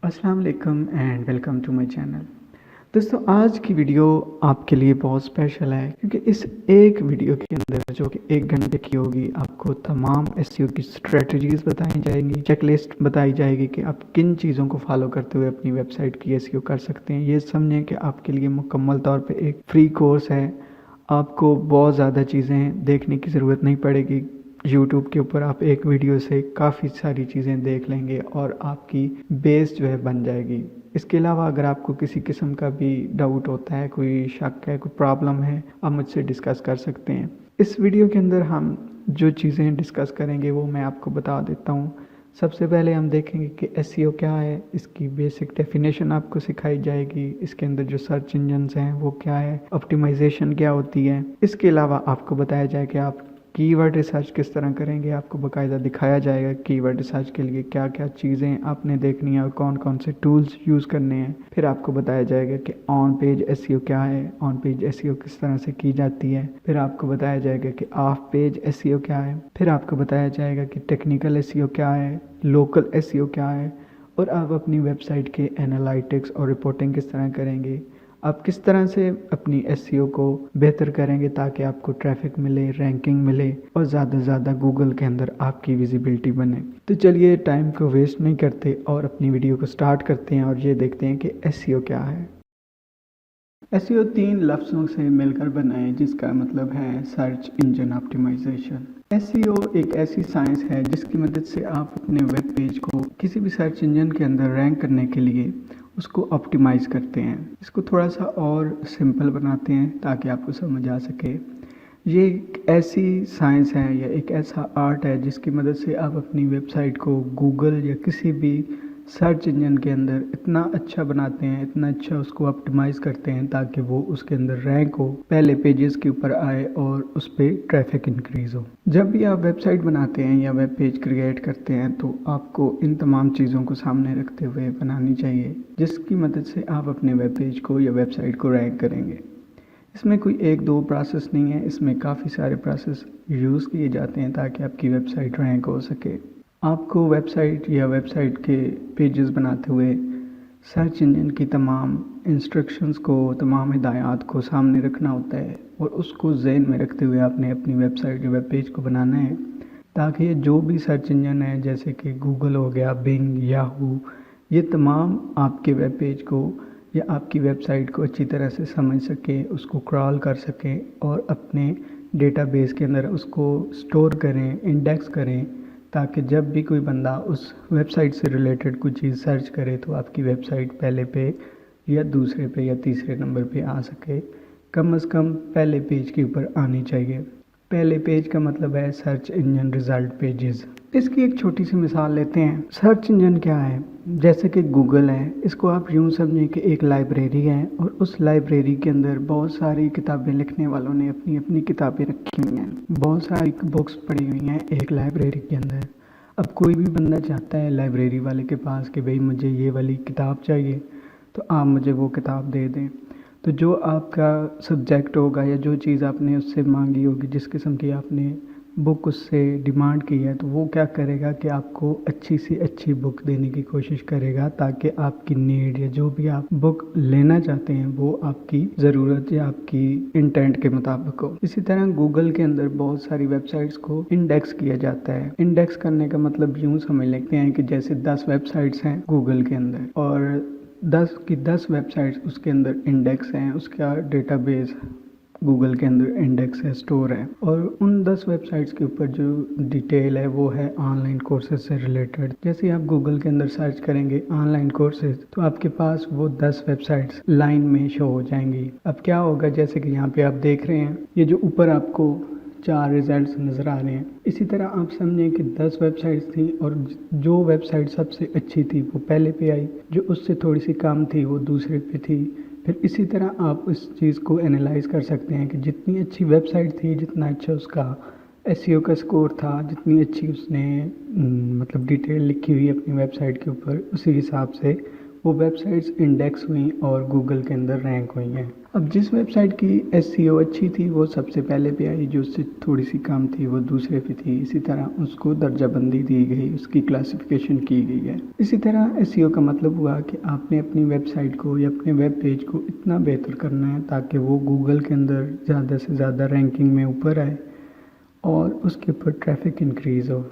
अस्सलाम वालेकुम and welcome to my channel. दोस्तों, आज की वीडियो आपके लिए बहुत स्पेशल है क्योंकि इस एक वीडियो के अंदर जो कि 1 घंटे की होगी, आपको तमाम एसईओ की स्ट्रेटजीज बताई जाएंगी, चेकलिस्ट बताई जाएगी कि आप किन चीज़ों को फॉलो करते हुए अपनी वेबसाइट की एसईओ कर सकते हैं। ये समझें कि आपके लिए मुकम्मल तौर पे एक फ्री कोर्स है। आपको बहुत ज़्यादा चीज़ें देखने की ज़रूरत नहीं पड़ेगी। यूट्यूब के ऊपर आप एक वीडियो से काफ़ी सारी चीज़ें देख लेंगे और आपकी बेस जो है बन जाएगी। इसके अलावा अगर आपको किसी किस्म का भी डाउट होता है, कोई शक है, कोई प्रॉब्लम है, आप मुझसे डिस्कस कर सकते हैं। इस वीडियो के अंदर हम जो चीज़ें डिस्कस करेंगे वो मैं आपको बता देता हूँ। सबसे पहले हम देखेंगे कि एसईओ क्या है, इसकी बेसिक डेफिनेशन आपको सिखाई जाएगी। इसके अंदर जो सर्च इंजन्स हैं वो क्या है, ऑप्टिमाइजेशन क्या होती है। इसके अलावा आपको बताया जाए कि आप कीवर्ड रिसर्च किस तरह करेंगे। आपको बाकायदा दिखाया जाएगा कीवर्ड रिसर्च के लिए क्या क्या चीज़ें आपने देखनी है और कौन कौन से टूल्स यूज़ करने हैं। फिर आपको बताया जाएगा कि ऑन पेज एसईओ क्या है, ऑन पेज एसईओ किस तरह से की जाती है। फिर आपको बताया जाएगा कि ऑफ पेज एसईओ क्या है। फिर आपको बताया जाएगा कि टेक्निकल एसईओ क्या है, लोकल एसईओ क्या है, और आप अपनी वेबसाइट के एनालिटिक्स और रिपोर्टिंग किस तरह करेंगे। आप किस तरह से अपनी एसईओ को बेहतर करेंगे ताकि आपको ट्रैफिक मिले, रैंकिंग मिले और ज़्यादा से ज़्यादा गूगल के अंदर आपकी विजिबिलिटी बने। तो चलिए टाइम को वेस्ट नहीं करते और अपनी वीडियो को स्टार्ट करते हैं और ये देखते हैं कि एसईओ क्या है। एसईओ 3 लफ्ज़ों से मिलकर बना है जिसका मतलब है सर्च इंजन ऑप्टिमाइजेशन। एसईओ एक ऐसी साइंस है जिसकी मदद से आप अपने वेब पेज को किसी भी सर्च इंजन के अंदर रैंक करने के लिए उसको ऑप्टिमाइज़ करते हैं। इसको थोड़ा सा और सिंपल बनाते हैं ताकि आपको समझ आ सके। ये एक ऐसी साइंस है या एक ऐसा आर्ट है जिसकी मदद से आप अपनी वेबसाइट को गूगल या किसी भी सर्च इंजन के अंदर इतना अच्छा बनाते हैं, इतना अच्छा उसको ऑप्टिमाइज़ करते हैं ताकि वो उसके अंदर रैंक हो, पहले पेजेस के ऊपर आए और उस पर ट्रैफिक इंक्रीज़ हो। जब भी आप वेबसाइट बनाते हैं या वेब पेज क्रिएट करते हैं तो आपको इन तमाम चीज़ों को सामने रखते हुए बनानी चाहिए जिसकी मदद से आप अपने वेब पेज को या वेबसाइट को रैंक करेंगे। इसमें कोई एक दो प्रोसेस नहीं है, इसमें काफ़ी सारे प्रोसेस यूज़ किए जाते हैं ताकि आपकी वेबसाइट रैंक हो सके। आपको वेबसाइट या वेबसाइट के पेजेस बनाते हुए सर्च इंजन की तमाम इंस्ट्रक्शंस को, तमाम हिदायत को सामने रखना होता है और उसको ज़हन में रखते हुए आपने अपनी वेबसाइट या वेब पेज को बनाना है ताकि जो भी सर्च इंजन है जैसे कि गूगल हो गया, बिंग, याहू, ये तमाम आपके वेब पेज को या आपकी वेबसाइट को अच्छी तरह से समझ सके, उसको क्रॉल कर सके और अपने डेटाबेस के अंदर उसको स्टोर करें, इंडेक्स करें ताकि जब भी कोई बंदा उस वेबसाइट से रिलेटेड कुछ चीज़ सर्च करे तो आपकी वेबसाइट पहले पे या दूसरे पे या तीसरे नंबर पे आ सके। कम से कम पहले पेज के ऊपर आनी चाहिए। पहले पेज का मतलब है सर्च इंजन रिजल्ट पेजेस। इसकी एक छोटी सी मिसाल लेते हैं। सर्च इंजन क्या है? जैसे कि गूगल है, इसको आप यूँ समझें कि एक लाइब्रेरी है और उस लाइब्रेरी के अंदर बहुत सारी किताबें लिखने वालों ने अपनी अपनी किताबें रखी हुई हैं, बहुत सारी बुक्स पड़ी हुई हैं एक लाइब्रेरी के अंदर। अब कोई भी बंदा चाहता है लाइब्रेरी वाले के पास कि भाई मुझे ये वाली किताब चाहिए, तो आप मुझे वो किताब दे दें। तो जो आपका सब्जेक्ट होगा या जो चीज़ आपने उससे मांगी होगी, जिस किस्म की आपने बुक उससे डिमांड की है, तो वो क्या करेगा कि आपको अच्छी से अच्छी बुक देने की कोशिश करेगा ताकि आपकी नीड या जो भी आप बुक लेना चाहते हैं वो आपकी ज़रूरत या आपकी इंटेंट के मुताबिक हो। इसी तरह गूगल के अंदर बहुत सारी वेबसाइट्स को इंडेक्स किया जाता है। इंडेक्स करने का मतलब यूँ समझ लेते हैं कि जैसे 10 वेबसाइट्स हैं गूगल के अंदर और 10 की 10 वेबसाइट्स उसके अंदर इंडेक्स हैं, उसका डेटाबेस गूगल के अंदर इंडेक्स है, स्टोर है, और उन 10 वेबसाइट्स के ऊपर जो डिटेल है वो है ऑनलाइन कोर्सेज से रिलेटेड। जैसे आप गूगल के अंदर सर्च करेंगे ऑनलाइन कोर्सेज तो आपके पास वो 10 वेबसाइट्स लाइन में शो हो जाएंगी। अब क्या होगा, जैसे कि यहाँ पे आप देख रहे हैं, ये जो ऊपर आपको 4 रिजल्ट्स नज़र आ रहे हैं, इसी तरह आप समझें कि 10 वेबसाइट्स थी और जो वेबसाइट सबसे अच्छी थी वो पहले पे आई, जो उससे थोड़ी सी कम थी वो दूसरे पे थी। फिर इसी तरह आप इस चीज़ को एनालाइज कर सकते हैं कि जितनी अच्छी वेबसाइट थी, जितना अच्छा उसका एसईओ का स्कोर था, जितनी अच्छी उसने मतलब डिटेल लिखी हुई अपनी वेबसाइट के ऊपर, उसी हिसाब से वो वेबसाइट्स इंडेक्स हुई और गूगल के अंदर रैंक हुई हैं। अब जिस वेबसाइट की एसईओ अच्छी थी वो सबसे पहले पे आई, जो उससे थोड़ी सी कम थी वो दूसरे पे थी। इसी तरह उसको दर्जाबंदी दी गई, उसकी क्लासिफिकेशन की गई है। इसी तरह एसईओ का मतलब हुआ कि आपने अपनी वेबसाइट को या अपने वेब पेज को इतना बेहतर करना है ताकि वो गूगल के अंदर ज़्यादा से ज़्यादा रैंकिंग में ऊपर आए और उसके ऊपर ट्रैफिक इंक्रीज़ हो।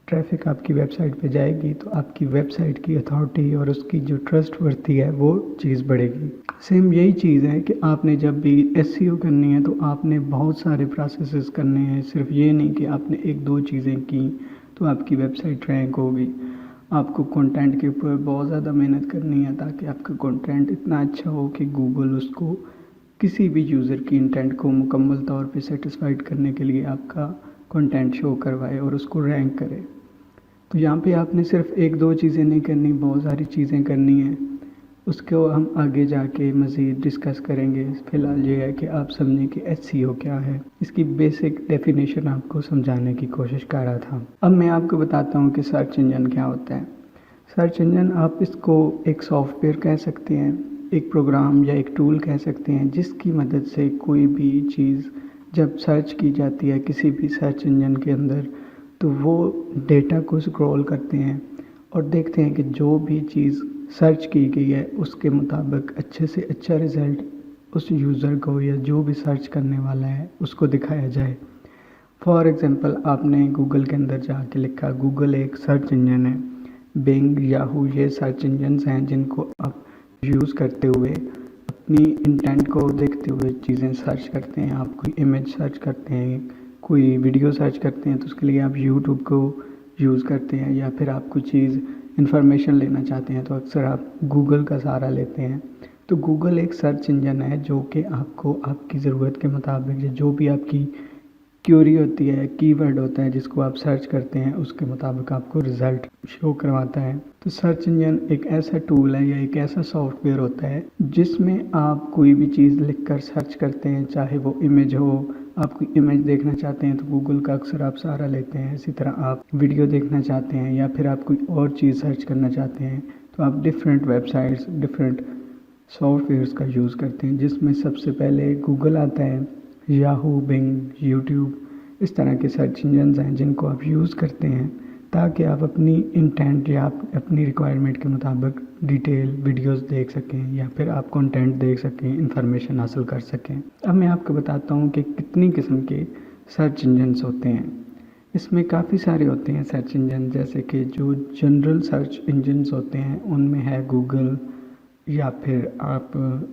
ट्रैफिक आपकी वेबसाइट पे जाएगी तो आपकी वेबसाइट की अथॉरिटी और उसकी जो ट्रस्टवर्थी है वो चीज़ बढ़ेगी। सेम यही चीज़ है कि आपने जब भी एसईओ करनी है तो आपने बहुत सारे प्रोसेसेस करने हैं। सिर्फ ये नहीं कि आपने एक दो चीज़ें की तो आपकी वेबसाइट रैंक होगी। आपको कंटेंट के ऊपर बहुत ज़्यादा मेहनत करनी है ताकि आपका कंटेंट इतना अच्छा हो कि गूगल उसको किसी भी यूज़र की इंटेंट को मुकम्मल तौर पे सेटिस्फाइड करने के लिए आपका कंटेंट शो करवाए और उसको रैंक करे। तो यहाँ पे आपने सिर्फ एक दो चीज़ें नहीं करनी, बहुत सारी चीज़ें करनी हैं। उसको हम आगे जाके मज़ीद डिस्कस करेंगे। फ़िलहाल ये है कि आप समझें कि एसईओ क्या है। इसकी बेसिक डेफिनेशन आपको समझाने की कोशिश कर रहा था। अब मैं आपको बताता हूँ कि सर्च इंजन क्या होता है। सर्च इंजन आप इसको एक सॉफ्टवेयर कह सकते हैं, एक प्रोग्राम या एक टूल कह सकते हैं, जिसकी मदद से कोई भी चीज़ जब सर्च की जाती है किसी भी सर्च इंजन के अंदर तो वो डेटा को स्क्रॉल करते हैं और देखते हैं कि जो भी चीज़ सर्च की गई है उसके मुताबिक अच्छे से अच्छा रिज़ल्ट उस यूज़र को या जो भी सर्च करने वाला है उसको दिखाया जाए। फॉर एग्ज़ाम्पल आपने गूगल के अंदर जाके लिखा, गूगल एक सर्च इंजन है, बिंग, याहू ये सर्च इंजन्स हैं जिनको आप यूज़ करते हुए अपनी इंटेंट को देखते हुए चीज़ें सर्च करते हैं। आप कोई इमेज सर्च करते हैं, कोई वीडियो सर्च करते हैं तो उसके लिए आप यूट्यूब को यूज़ करते हैं, या फिर आप कोई चीज़ इन्फॉर्मेशन लेना चाहते हैं तो अक्सर आप गूगल का सहारा लेते हैं। तो गूगल एक सर्च इंजन है जो कि आपको आपकी ज़रूरत के मुताबिक जो भी आपकी क्यूरी होती है, कीवर्ड होता है जिसको आप सर्च करते हैं उसके मुताबिक आपको रिज़ल्ट शो करवाता है। तो सर्च इंजन एक ऐसा टूल है या एक ऐसा सॉफ्टवेयर होता है जिसमें आप कोई भी चीज़ लिखकर सर्च करते हैं, चाहे वो इमेज हो। आप कोई इमेज देखना चाहते हैं तो गूगल का अक्सर आप सहारा लेते हैं। इसी तरह आप वीडियो देखना चाहते हैं या फिर आप कोई और चीज़ सर्च करना चाहते हैं तो आप डिफरेंट वेबसाइट्स, डिफरेंट सॉफ्टवेयर्स का यूज़ करते हैं, जिसमें सबसे पहले गूगल आता है, याहू, बिंग, यूट्यूब, इस तरह के सर्च इंजन्स हैं जिनको आप यूज़ करते हैं ताकि आप अपनी इंटेंट या आप अपनी रिक्वायरमेंट के मुताबिक डिटेल वीडियोस देख सकें या फिर आप कंटेंट देख सकें, इंफॉर्मेशन हासिल कर सकें। अब मैं आपको बताता हूँ कि कितनी किस्म के सर्च इंजन्स होते हैं। इसमें काफ़ी सारे होते हैं सर्च इंजन, जैसे कि जो जनरल सर्च इंजन्स होते हैं उनमें है गूगल, या फिर आप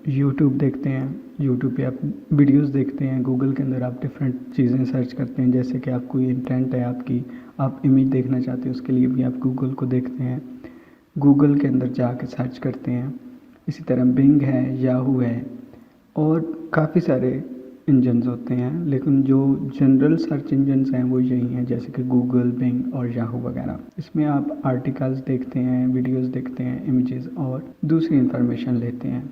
यूट्यूब देखते हैं, यूट्यूब पे आप वीडियोस देखते हैं। गूगल के अंदर आप डिफरेंट चीज़ें सर्च करते हैं, जैसे कि आप कोई इंटेंट है आपकी, आप इमेज देखना चाहते हैं उसके लिए भी आप गूगल को देखते हैं, गूगल के अंदर जाकर सर्च करते हैं। इसी तरह बिंग है, याहू है और काफ़ी सारे इंजन्स होते हैं, लेकिन जो जनरल सर्च इंजन्स हैं वो यही हैं, जैसे कि गूगल, बिंग और याहू वगैरह। इसमें आप आर्टिकल्स देखते हैं, वीडियोस देखते हैं, इमेजेस और दूसरी इंफॉर्मेशन लेते हैं।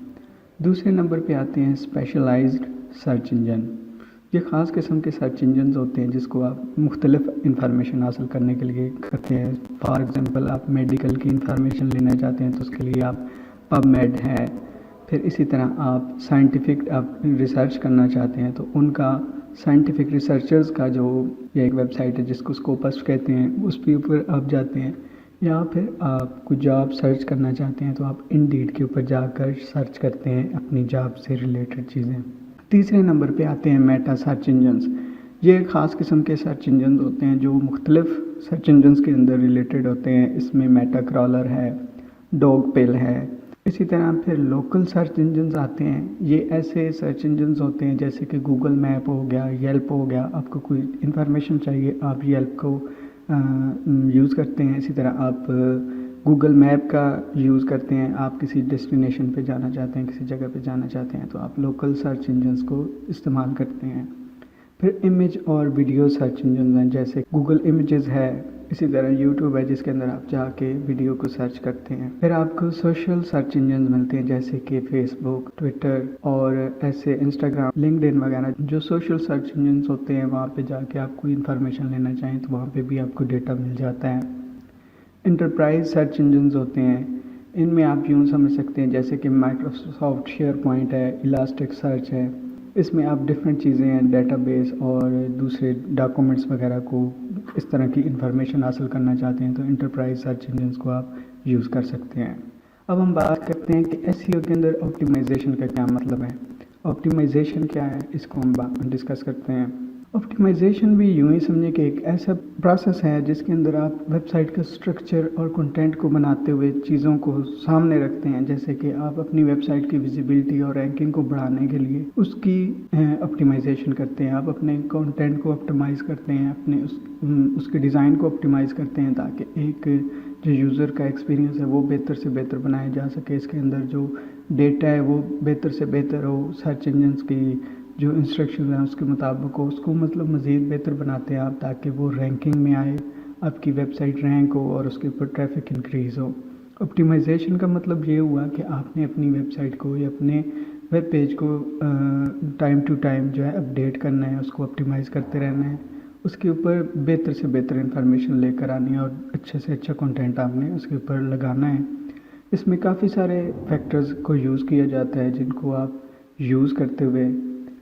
दूसरे नंबर पे आते हैं स्पेशलाइज्ड सर्च इंजन। ये ख़ास किस्म के सर्च इंजन्स होते हैं जिसको आप मुख्तलिफ इंफॉर्मेशन हासिल करने के लिए करते हैं। फॉर एग्ज़ाम्पल आप मेडिकल की इंफॉर्मेशन लेना चाहते हैं तो उसके लिए आप पबमेड है। फिर इसी तरह आप साइंटिफिक आप रिसर्च करना चाहते हैं तो उनका साइंटिफिक रिसर्चर्स का जो ये एक वेबसाइट है जिसको स्कोपस कहते हैं, उस पे ऊपर आप जाते हैं। या फिर आप कोई जॉब सर्च करना चाहते हैं तो आप इंडीड के ऊपर जाकर सर्च करते हैं अपनी जॉब से रिलेटेड चीज़ें। तीसरे नंबर पे आते हैं मेटा सर्च इंजन्स। ये ख़ास किस्म के सर्च इंजन्स होते हैं जो मुख्तलिफ सर्च इंजन्स के अंदर रिलेटेड होते हैं। इसमें मेटा क्रॉलर है, डॉग पिल है। इसी तरह फिर लोकल सर्च इंजन्स आते हैं। ये ऐसे सर्च इंजन्स होते हैं जैसे कि गूगल मैप हो गया, येल्प हो गया। आपको कोई इन्फॉर्मेशन चाहिए, आप येल्प को यूज़ करते हैं। इसी तरह आप गूगल मैप का यूज़ करते हैं। आप किसी डेस्टिनेशन पे जाना चाहते हैं, किसी जगह पे जाना चाहते हैं तो आप लोकल सर्च इंजन्स को इस्तेमाल करते हैं। फिर इमेज और वीडियो सर्च इंजन हैं, जैसे गूगल इमेजेस है, इसी तरह यूट्यूब है जिसके अंदर आप जाके वीडियो को सर्च करते हैं। फिर आपको सोशल सर्च इंजन मिलते हैं जैसे कि फेसबुक, ट्विटर और ऐसे इंस्टाग्राम, लिंक्डइन वगैरह। जो सोशल सर्च इंजन होते हैं वहाँ पे जाके आप कोई इन्फॉर्मेशन लेना चाहें तो वहाँ पे भी आपको डेटा मिल जाता है। इंटरप्राइज सर्च इंजन होते हैं। इनमें आप यूँ समझ सकते हैं जैसे कि माइक्रोसॉफ्ट शेयर पॉइंट है, इलास्टिक सर्च है। इसमें आप डिफरेंट चीज़ें हैं, डेटाबेस और दूसरे डॉक्यूमेंट्स वगैरह को इस तरह की इंफॉर्मेशन हासिल करना चाहते हैं तो इंटरप्राइज सर्च इंजन्स को आप यूज़ कर सकते हैं। अब हम बात करते हैं कि एसईओ के अंदर ऑप्टिमाइजेशन का क्या मतलब है। ऑप्टिमाइजेशन क्या है, इसको हम डिस्कस करते हैं। ऑप्टिमाइजेशन भी यूँ ही समझे कि एक ऐसा प्रोसेस है जिसके अंदर आप वेबसाइट का स्ट्रक्चर और कंटेंट को बनाते हुए चीज़ों को सामने रखते हैं। जैसे कि आप अपनी वेबसाइट की विजिबिलिटी और रैंकिंग को बढ़ाने के लिए उसकी ऑप्टिमाइजेशन करते हैं। आप अपने कंटेंट को ऑप्टिमाइज़ करते हैं, अपने उसके डिज़ाइन को ऑप्टिमाइज़ करते हैं ताकि एक जो यूज़र का एक्सपीरियंस है वो बेहतर से बेहतर बनाया जा सके। इसके अंदर जो डेटा है वो बेहतर से बेहतर हो, सर्च इंजन्स की जो इंस्ट्रक्शन है उसके मुताबिक हो, उसको मतलब मज़ीद बेहतर बनाते हैं आप ताकि वो रैंकिंग में आए, आपकी वेबसाइट रैंक हो और उसके ऊपर ट्रैफिक इंक्रीज़ हो। ऑप्टिमाइजेशन का मतलब ये हुआ कि आपने अपनी वेबसाइट को या अपने वेब पेज को टाइम टू टाइम जो है अपडेट करना है, उसको ऑप्टिमाइज़ करते रहना है, उसके ऊपर बेहतर से बेहतर इंफॉर्मेशन लेकर आनी है और अच्छे से अच्छा कंटेंट आपने उसके ऊपर लगाना है। इसमें काफ़ी सारे फैक्टर्स को यूज़ किया जाता है जिनको आप यूज़ करते हुए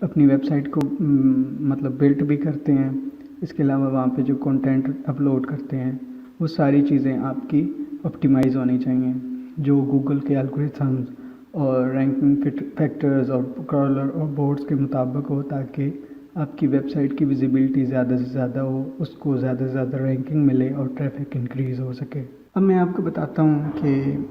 अपनी वेबसाइट को मतलब बिल्ड भी करते हैं। इसके अलावा वहाँ पे जो कंटेंट अपलोड करते हैं वो सारी चीज़ें आपकी ऑप्टिमाइज़ होनी चाहिए, जो गूगल के एल्गोरिथम्स और रैंकिंग फैक्टर्स और क्रॉलर और बोर्ड्स के मुताबिक हो ताकि आपकी वेबसाइट की विजिबिलिटी ज़्यादा से ज़्यादा हो, उसको ज़्यादा से ज़्यादा रैंकिंग मिले और ट्रैफिक इंक्रीज़ हो सके। अब मैं आपको बताता हूँ कि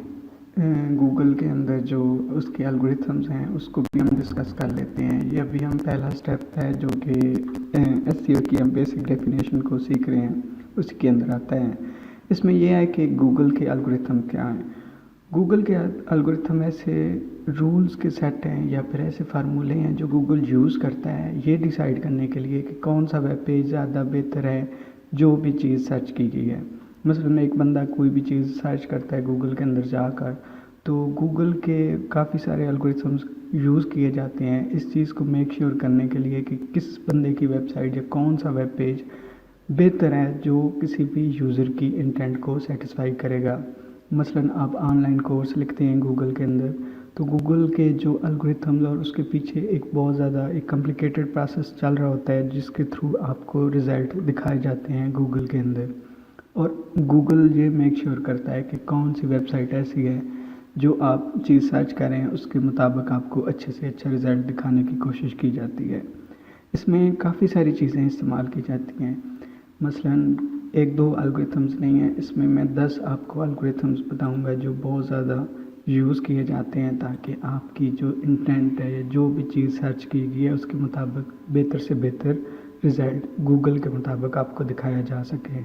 गूगल के अंदर जो उसके एल्गोरिथम्स हैं उसको भी हम डिस्कस कर लेते हैं। ये अभी हम पहला स्टेप है जो कि एसईओ की हम बेसिक डेफिनेशन को सीख रहे हैं, उसके अंदर आता है। इसमें यह है कि गूगल के एल्गोरिथम क्या हैं। गूगल के एल्गोरिथम ऐसे रूल्स के सेट हैं या फिर ऐसे फार्मूले हैं जो गूगल यूज़ करता है ये डिसाइड करने के लिए कि कौन सा वेब पेज ज़्यादा बेहतर है जो भी चीज़ सर्च की गई है। मसलन एक बंदा कोई भी चीज़ सर्च करता है गूगल के अंदर जाकर, तो गूगल के काफ़ी सारे एल्गोरिथम्स यूज़ किए जाते हैं इस चीज़ को मेक श्योर करने के लिए कि किस बंदे की वेबसाइट या कौन सा वेब पेज बेहतर है जो किसी भी यूज़र की इंटेंट को सेटिस्फाई करेगा। मसलन आप ऑनलाइन कोर्स लिखते हैं गूगल के अंदर, तो गूगल के जो एल्गोरिथम्स और उसके पीछे एक बहुत ज़्यादा एक कॉम्प्लिकेटेड प्रोसेस चल रहा होता है जिसके थ्रू आपको रिज़ल्ट दिखाए जाते हैं गूगल के अंदर। और गूगल ये मेक श्योर करता है कि कौन सी वेबसाइट ऐसी है जो आप चीज़ सर्च करें उसके मुताबिक आपको अच्छे से अच्छा रिज़ल्ट दिखाने की कोशिश की जाती है। इसमें काफ़ी सारी चीज़ें इस्तेमाल की जाती हैं। मसलन एक दो एल्गोरिथम्स नहीं है, इसमें मैं 10 आपको एल्गोरिथम्स बताऊंगा जो बहुत ज़्यादा यूज़ किए जाते हैं ताकि आपकी जो इंटेंट है या जो भी चीज़ सर्च की गई है उसके मुताबिक बेहतर से बेहतर रिज़ल्ट गूगल के मुताबिक आपको दिखाया जा सके।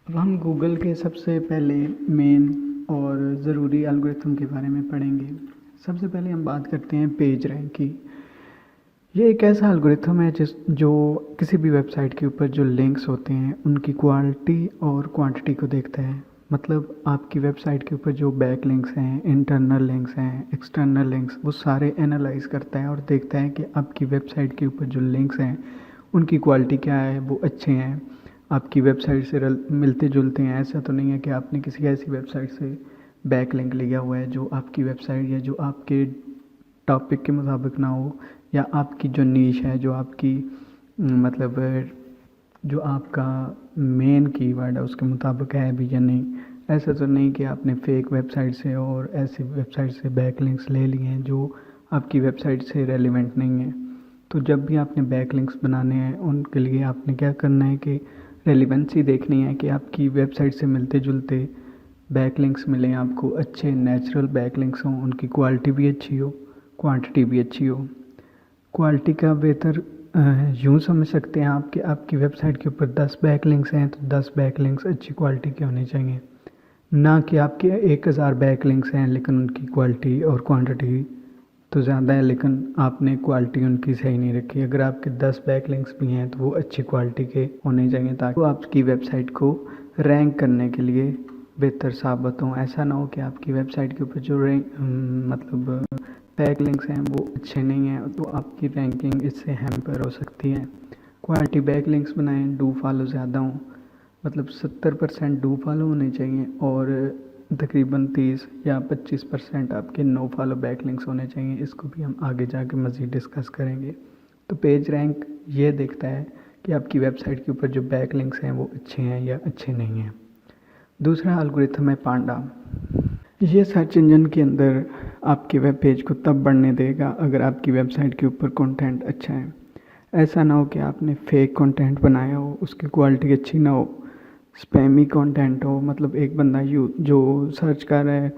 अब हम गूगल के सबसे पहले मेन और ज़रूरी एल्गोरिथम के बारे में पढ़ेंगे। सबसे पहले हम बात करते हैं पेज रैंक की। ये एक ऐसा एल्गोरिथम है जो किसी भी वेबसाइट के ऊपर जो लिंक्स होते हैं उनकी क्वालिटी और क्वांटिटी को देखता है। मतलब आपकी वेबसाइट के ऊपर जो बैक लिंक्स हैं, इंटरनल लिंक्स हैं, एक्सटर्नल लिंक्स, वो सारे एनालाइज करता है और देखता है कि आपकी वेबसाइट के ऊपर जो लिंक्स हैं उनकी क्वालिटी क्या है, वो अच्छे हैं, आपकी वेबसाइट से मिलते जुलते हैं। ऐसा तो नहीं है कि आपने किसी ऐसी वेबसाइट से बैक लिंक लिया हुआ है जो आपकी वेबसाइट या जो आपके टॉपिक के मुताबिक ना हो, या आपकी जो नीश है, जो आपकी मतलब जो आपका मेन कीवर्ड है उसके मुताबिक है भी या नहीं। ऐसा तो नहीं कि आपने फेक वेबसाइट से और ऐसी वेबसाइट से बैक लिंक्स ले लिए हैं जो आपकी वेबसाइट से रेलिवेंट नहीं है। तो जब भी आपने बैक लिंक्स बनाने हैं उनके लिए आपने क्या करना है कि रेलिवेंसी देखनी है कि आपकी वेबसाइट से मिलते जुलते बैक लिंक्स मिलें आपको, अच्छे नेचुरल बैक लिंक्स हों, उनकी क्वालिटी भी अच्छी हो, क्वांटिटी भी अच्छी हो। क्वालिटी का बेहतर यूँ समझ सकते हैं आप कि आपकी वेबसाइट के ऊपर 10 बैक लिंक्स हैं तो 10 बैक लिंक्स अच्छी क्वालिटी के होने चाहिए, ना कि आपके 1000 बैक लिंक्स हैं लेकिन उनकी क्वालिटी और क्वांटिटी तो ज़्यादा है लेकिन आपने क्वालिटी उनकी सही नहीं रखी। अगर आपके 10 बैक लिंक्स भी हैं तो वो अच्छी क्वालिटी के होने चाहिए ताकि वो आपकी वेबसाइट को रैंक करने के लिए बेहतर साबित हों। ऐसा ना हो कि आपकी वेबसाइट के ऊपर जो मतलब बैक लिंक्स हैं वो अच्छे नहीं हैं तो आपकी रैंकिंग इससे हैम्पर हो सकती है। क्वालिटी बैक लिंक्स बनाएं, डू फॉलो ज़्यादा हों मतलब 70% डू फॉलो होने चाहिए और तकरीबन 30 या 25% आपके नो फॉलो बैकलिंक्स होने चाहिए। इसको भी हम आगे जाके मज़ीद डिस्कस करेंगे। तो पेज रैंक ये देखता है कि आपकी वेबसाइट के ऊपर जो बैकलिंक्स हैं वो अच्छे हैं या अच्छे नहीं हैं। दूसरा एल्गोरिथम है पांडा। ये सर्च इंजन के अंदर आपके वेब पेज को तब बढ़ने देगा अगर आपकी वेबसाइट के ऊपर कंटेंट अच्छा है। ऐसा ना हो कि आपने फेक कंटेंट बनाया हो, उसकी क्वालिटी अच्छी ना हो, स्पैमी कंटेंट हो। मतलब एक बंदा जो सर्च कर रहा है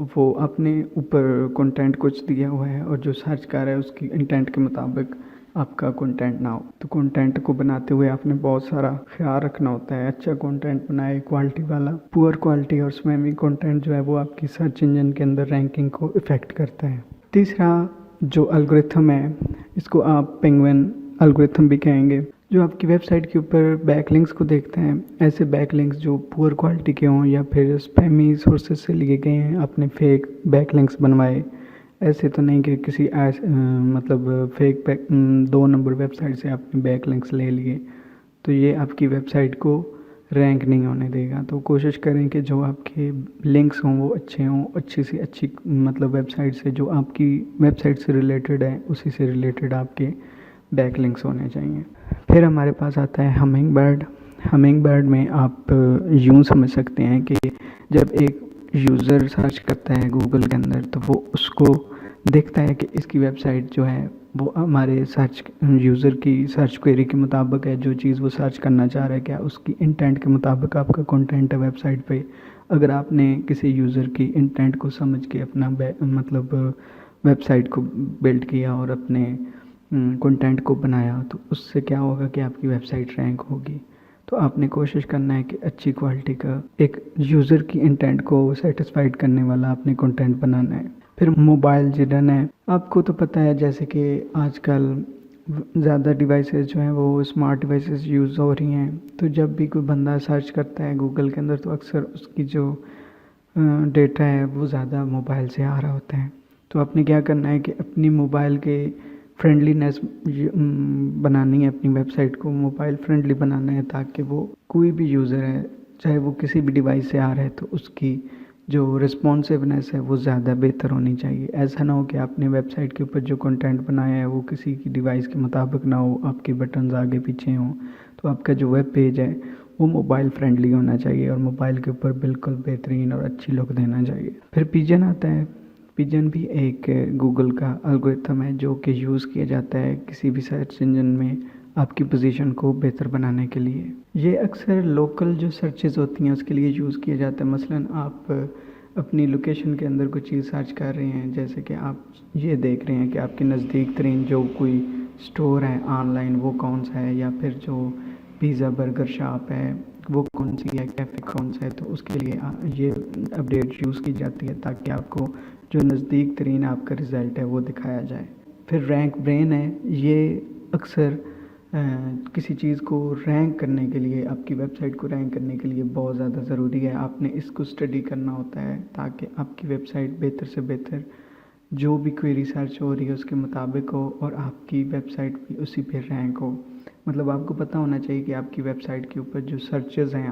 वो अपने ऊपर कंटेंट कुछ दिया हुआ है और जो सर्च कर रहा है उसकी इंटेंट के मुताबिक आपका कंटेंट ना हो। तो कंटेंट को बनाते हुए आपने बहुत सारा ख्याल रखना होता है। अच्छा कंटेंट बनाए, क्वालिटी वाला। पुअर क्वालिटी और स्पैमी कंटेंट जो है वो आपकी सर्च इंजन के अंदर रैंकिंग को इफ़ेक्ट करता है। तीसरा जो एल्गोरिथम है, इसको आप पेंगुइन एल्गोरिथम भी कहेंगे, जो आपकी वेबसाइट के ऊपर बैकलिंक्स को देखते हैं। ऐसे बैकलिंक्स जो पुअर क्वालिटी के हों या फिर स्पैमी सोर्सेज से लिए गए हैं, आपने फेक बैकलिंक्स बनवाए। ऐसे तो नहीं कि किसी मतलब फेक 2 नंबर वेबसाइट से आपने बैकलिंक्स ले लिए, तो ये आपकी वेबसाइट को रैंक नहीं होने देगा। तो कोशिश करें कि जो आपके लिंक्स हों वो अच्छे हों, अच्छी से अच्छी मतलब वेबसाइट से जो आपकी वेबसाइट से रिलेटेड है उसी से रिलेटेड आपके बैकलिंक्स होने चाहिए। फिर हमारे पास आता है हमिंग बर्ड। हमिंग बर्ड में आप यूँ समझ सकते हैं कि जब एक यूज़र सर्च करता है गूगल के अंदर तो वो उसको देखता है कि इसकी वेबसाइट जो है वो हमारे सर्च यूज़र की सर्च क्वेरी के मुताबिक है। जो चीज़ वो सर्च करना चाह रहा है क्या उसकी इंटेंट के मुताबिक आपका कंटेंट है वेबसाइट पे। अगर आपने किसी यूज़र की इंटेंट को समझ के अपना मतलब वेबसाइट को बिल्ड किया और अपने कंटेंट को बनाया तो उससे क्या होगा कि आपकी वेबसाइट रैंक होगी। तो आपने कोशिश करना है कि अच्छी क्वालिटी का एक यूज़र की इंटेंट को सेटिस्फाइड करने वाला आपने कंटेंट बनाना है। फिर मोबाइल जिडन है। आपको तो पता है जैसे कि आजकल ज़्यादा डिवाइसेस जो हैं वो स्मार्ट डिवाइसेस यूज़ हो रही हैं। तो जब भी कोई बंदा सर्च करता है गूगल के अंदर तो अक्सर उसकी जो डेटा है वो ज़्यादा मोबाइल से आ रहा होता है। तो आपने क्या करना है कि अपनी मोबाइल के फ्रेंडलीनेस बनानी है, अपनी वेबसाइट को मोबाइल फ्रेंडली बनाना है ताकि वो कोई भी यूज़र है चाहे वो किसी भी डिवाइस से आ रहा है तो उसकी जो रिस्पॉन्सिवनेस है वो ज़्यादा बेहतर होनी चाहिए। ऐसा ना हो कि आपने वेबसाइट के ऊपर जो कंटेंट बनाया है वो किसी की डिवाइस के मुताबिक ना हो, आपके बटन्स आगे पीछे हों। तो आपका जो वेब पेज है वो मोबाइल फ्रेंडली होना चाहिए और मोबाइल के ऊपर बिल्कुल बेहतरीन और अच्छी लुक देना चाहिए। फिर पिजन आता है। पिजन भी एक गूगल का एल्गोरिथम है जो कि यूज़ किया जाता है किसी भी सर्च इंजन में आपकी पोजीशन को बेहतर बनाने के लिए। ये अक्सर लोकल जो सर्चेज़ होती हैं उसके लिए यूज़ किया जाता है। मसलन आप अपनी लोकेशन के अंदर कोई चीज़ सर्च कर रहे हैं, जैसे कि आप ये देख रहे हैं कि आपके नज़दीक तरीन जो कोई स्टोर है ऑनलाइन वो कौन सा है, या फिर जो पिज़्ज़ा बर्गर शॉप है वो कौन सी है, कैफ़े कौन सा है। तो उसके लिए ये अपडेट यूज़ की जाती है ताकि आपको जो नज़दीक तरीन आपका रिज़ल्ट है वो दिखाया जाए। फिर रैंक ब्रेन है। ये अक्सर किसी चीज़ को रैंक करने के लिए, आपकी वेबसाइट को रैंक करने के लिए बहुत ज़्यादा ज़रूरी है। आपने इसको स्टडी करना होता है ताकि आपकी वेबसाइट बेहतर से बेहतर जो भी क्वेरी सर्च हो रही है उसके मुताबिक हो और आपकी वेबसाइट भी उसी पे रैंक हो। मतलब आपको पता होना चाहिए कि आपकी वेबसाइट के ऊपर जो सर्चेज़ हैं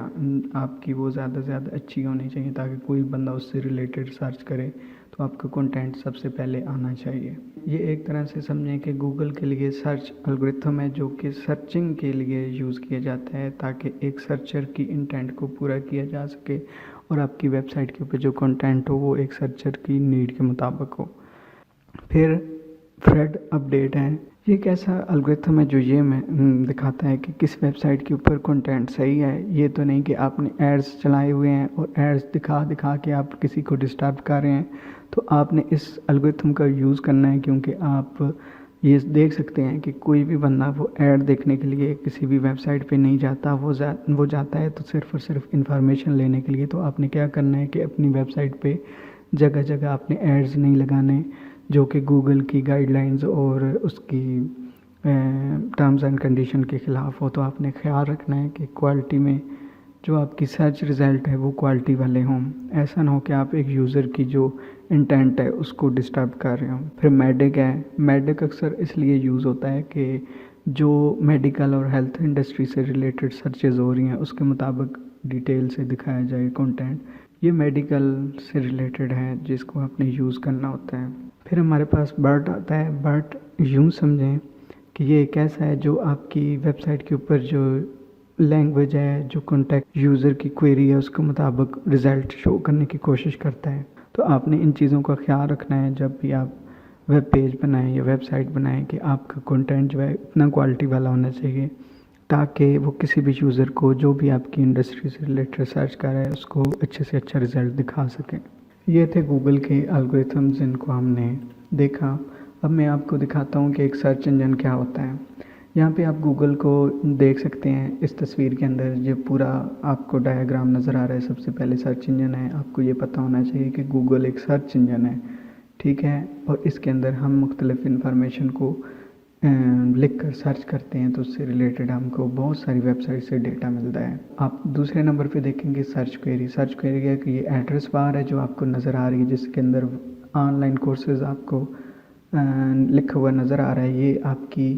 आपकी वो ज़्यादा से ज़्यादा अच्छी होनी चाहिए ताकि कोई बंदा उससे रिलेटेड सर्च करे तो आपका कंटेंट सबसे पहले आना चाहिए। ये एक तरह से समझें कि गूगल के लिए सर्च एल्गोरिथम है जो कि सर्चिंग के लिए यूज़ किया जाता है ताकि एक सर्चर की इंटेंट को पूरा किया जा सके और आपकी वेबसाइट के ऊपर जो कंटेंट हो वो एक सर्चर की नीड के मुताबिक हो। फिर फ्रेड अपडेट है। ये एक ऐसा एल्गोरिथम है जो ये दिखाता है कि किस वेबसाइट के ऊपर कंटेंट सही है। ये तो नहीं कि आपने एड्स चलाए हुए हैं और एड्स दिखा दिखा के आप किसी को डिस्टर्ब कर रहे हैं। तो आपने इस एल्गोरिथम का यूज़ करना है क्योंकि आप ये देख सकते हैं कि कोई भी बंदा वो ऐड देखने के लिए किसी भी वेबसाइट पे नहीं जाता, वो जाता है तो सिर्फ़ और सिर्फ इंफॉर्मेशन लेने के लिए। तो आपने क्या करना है कि अपनी वेबसाइट पे जगह जगह आपने एड्स नहीं लगाने जो कि गूगल की गाइडलाइंस और उसकी टर्म्स एंड कंडीशन के ख़िलाफ़ हो। तो आपने ख्याल रखना है कि क्वालिटी में जो आपकी सर्च रिज़ल्ट है वो क्वालिटी वाले हों। ऐसा ना हो कि आप एक यूज़र की जो इंटेंट है उसको डिस्टर्ब कर रहे हो। फिर मेडिक है। मेडिक अक्सर इसलिए यूज़ होता है कि जो मेडिकल और हेल्थ इंडस्ट्री से रिलेटेड सर्चेज हो रही हैं उसके मुताबिक डिटेल से दिखाया जाए कंटेंट। ये मेडिकल से रिलेटेड है जिसको आपने यूज़ करना होता है। फिर हमारे पास बर्ट आता है। बर्ट यूँ समझें कि ये एक ऐसा है जो आपकी वेबसाइट के ऊपर जो लैंग्वेज है, जो कॉन्टेक्ट यूज़र की क्वेरी है उसके मुताबिक रिज़ल्ट शो करने की कोशिश करता है। तो आपने इन चीज़ों का ख्याल रखना है जब भी आप वेब पेज बनाएं या वेबसाइट बनाएं कि आपका कंटेंट जो है इतना क्वालिटी वाला होना चाहिए ताकि वो किसी भी यूज़र को जो भी आपकी इंडस्ट्री से रिलेटेड सर्च कर रहा है उसको अच्छे से अच्छा रिज़ल्ट दिखा सकें। ये थे गूगल के एल्गोरिथम्स जिनको हमने देखा। अब मैं आपको दिखाता हूँ कि एक सर्च इंजन क्या होता है। यहाँ पे आप गूगल को देख सकते हैं। इस तस्वीर के अंदर जो पूरा आपको डायग्राम नज़र आ रहा है, सबसे पहले सर्च इंजन है। आपको ये पता होना चाहिए कि गूगल एक सर्च इंजन है, ठीक है। और इसके अंदर हम मुख्तलिफ़ इंफॉर्मेशन को लिख कर सर्च करते हैं तो उससे रिलेटेड हमको बहुत सारी वेबसाइट से डेटा मिलता है। आप दूसरे नंबर पे देखेंगे सर्च क्वेरी। सर्च क्वेरी है कि ये एड्रेस बार है जो आपको नज़र आ रही है जिसके अंदर ऑनलाइन कोर्सेज आपको लिखा हुआ नज़र आ रहा है। ये आपकी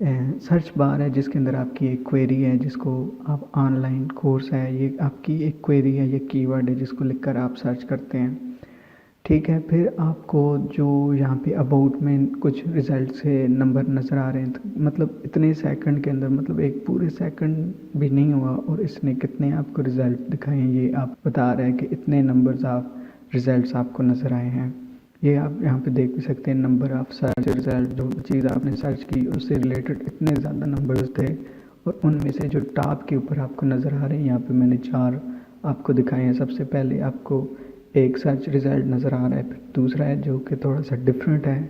सर्च बार है जिसके अंदर आपकी एक क्वेरी है जिसको आप ऑनलाइन कोर्स है, ये आपकी एक क्वेरी है, ये कीवर्ड है जिसको लिखकर आप सर्च करते हैं, ठीक है। फिर आपको जो यहाँ पे अबाउट में कुछ रिज़ल्ट से नंबर नज़र आ रहे हैं, तो मतलब इतने सेकंड के अंदर, मतलब एक पूरे सेकंड भी नहीं हुआ और इसने कितने आपको रिज़ल्ट दिखाए हैं ये आप बता रहे हैं कि इतने नंबर्स आप रिज़ल्ट्स आपको नज़र आए हैं। ये आप यहाँ पे देख भी सकते हैं नंबर ऑफ सर्च रिज़ल्ट, जो चीज़ आपने सर्च की उससे रिलेटेड इतने ज़्यादा नंबर्स थे और उनमें से जो टॉप के ऊपर आपको नज़र आ रहे हैं यहाँ पे मैंने 4 आपको दिखाए हैं। सबसे पहले आपको एक सर्च रिज़ल्ट नज़र आ रहा है, फिर दूसरा है जो कि थोड़ा सा डिफरेंट है,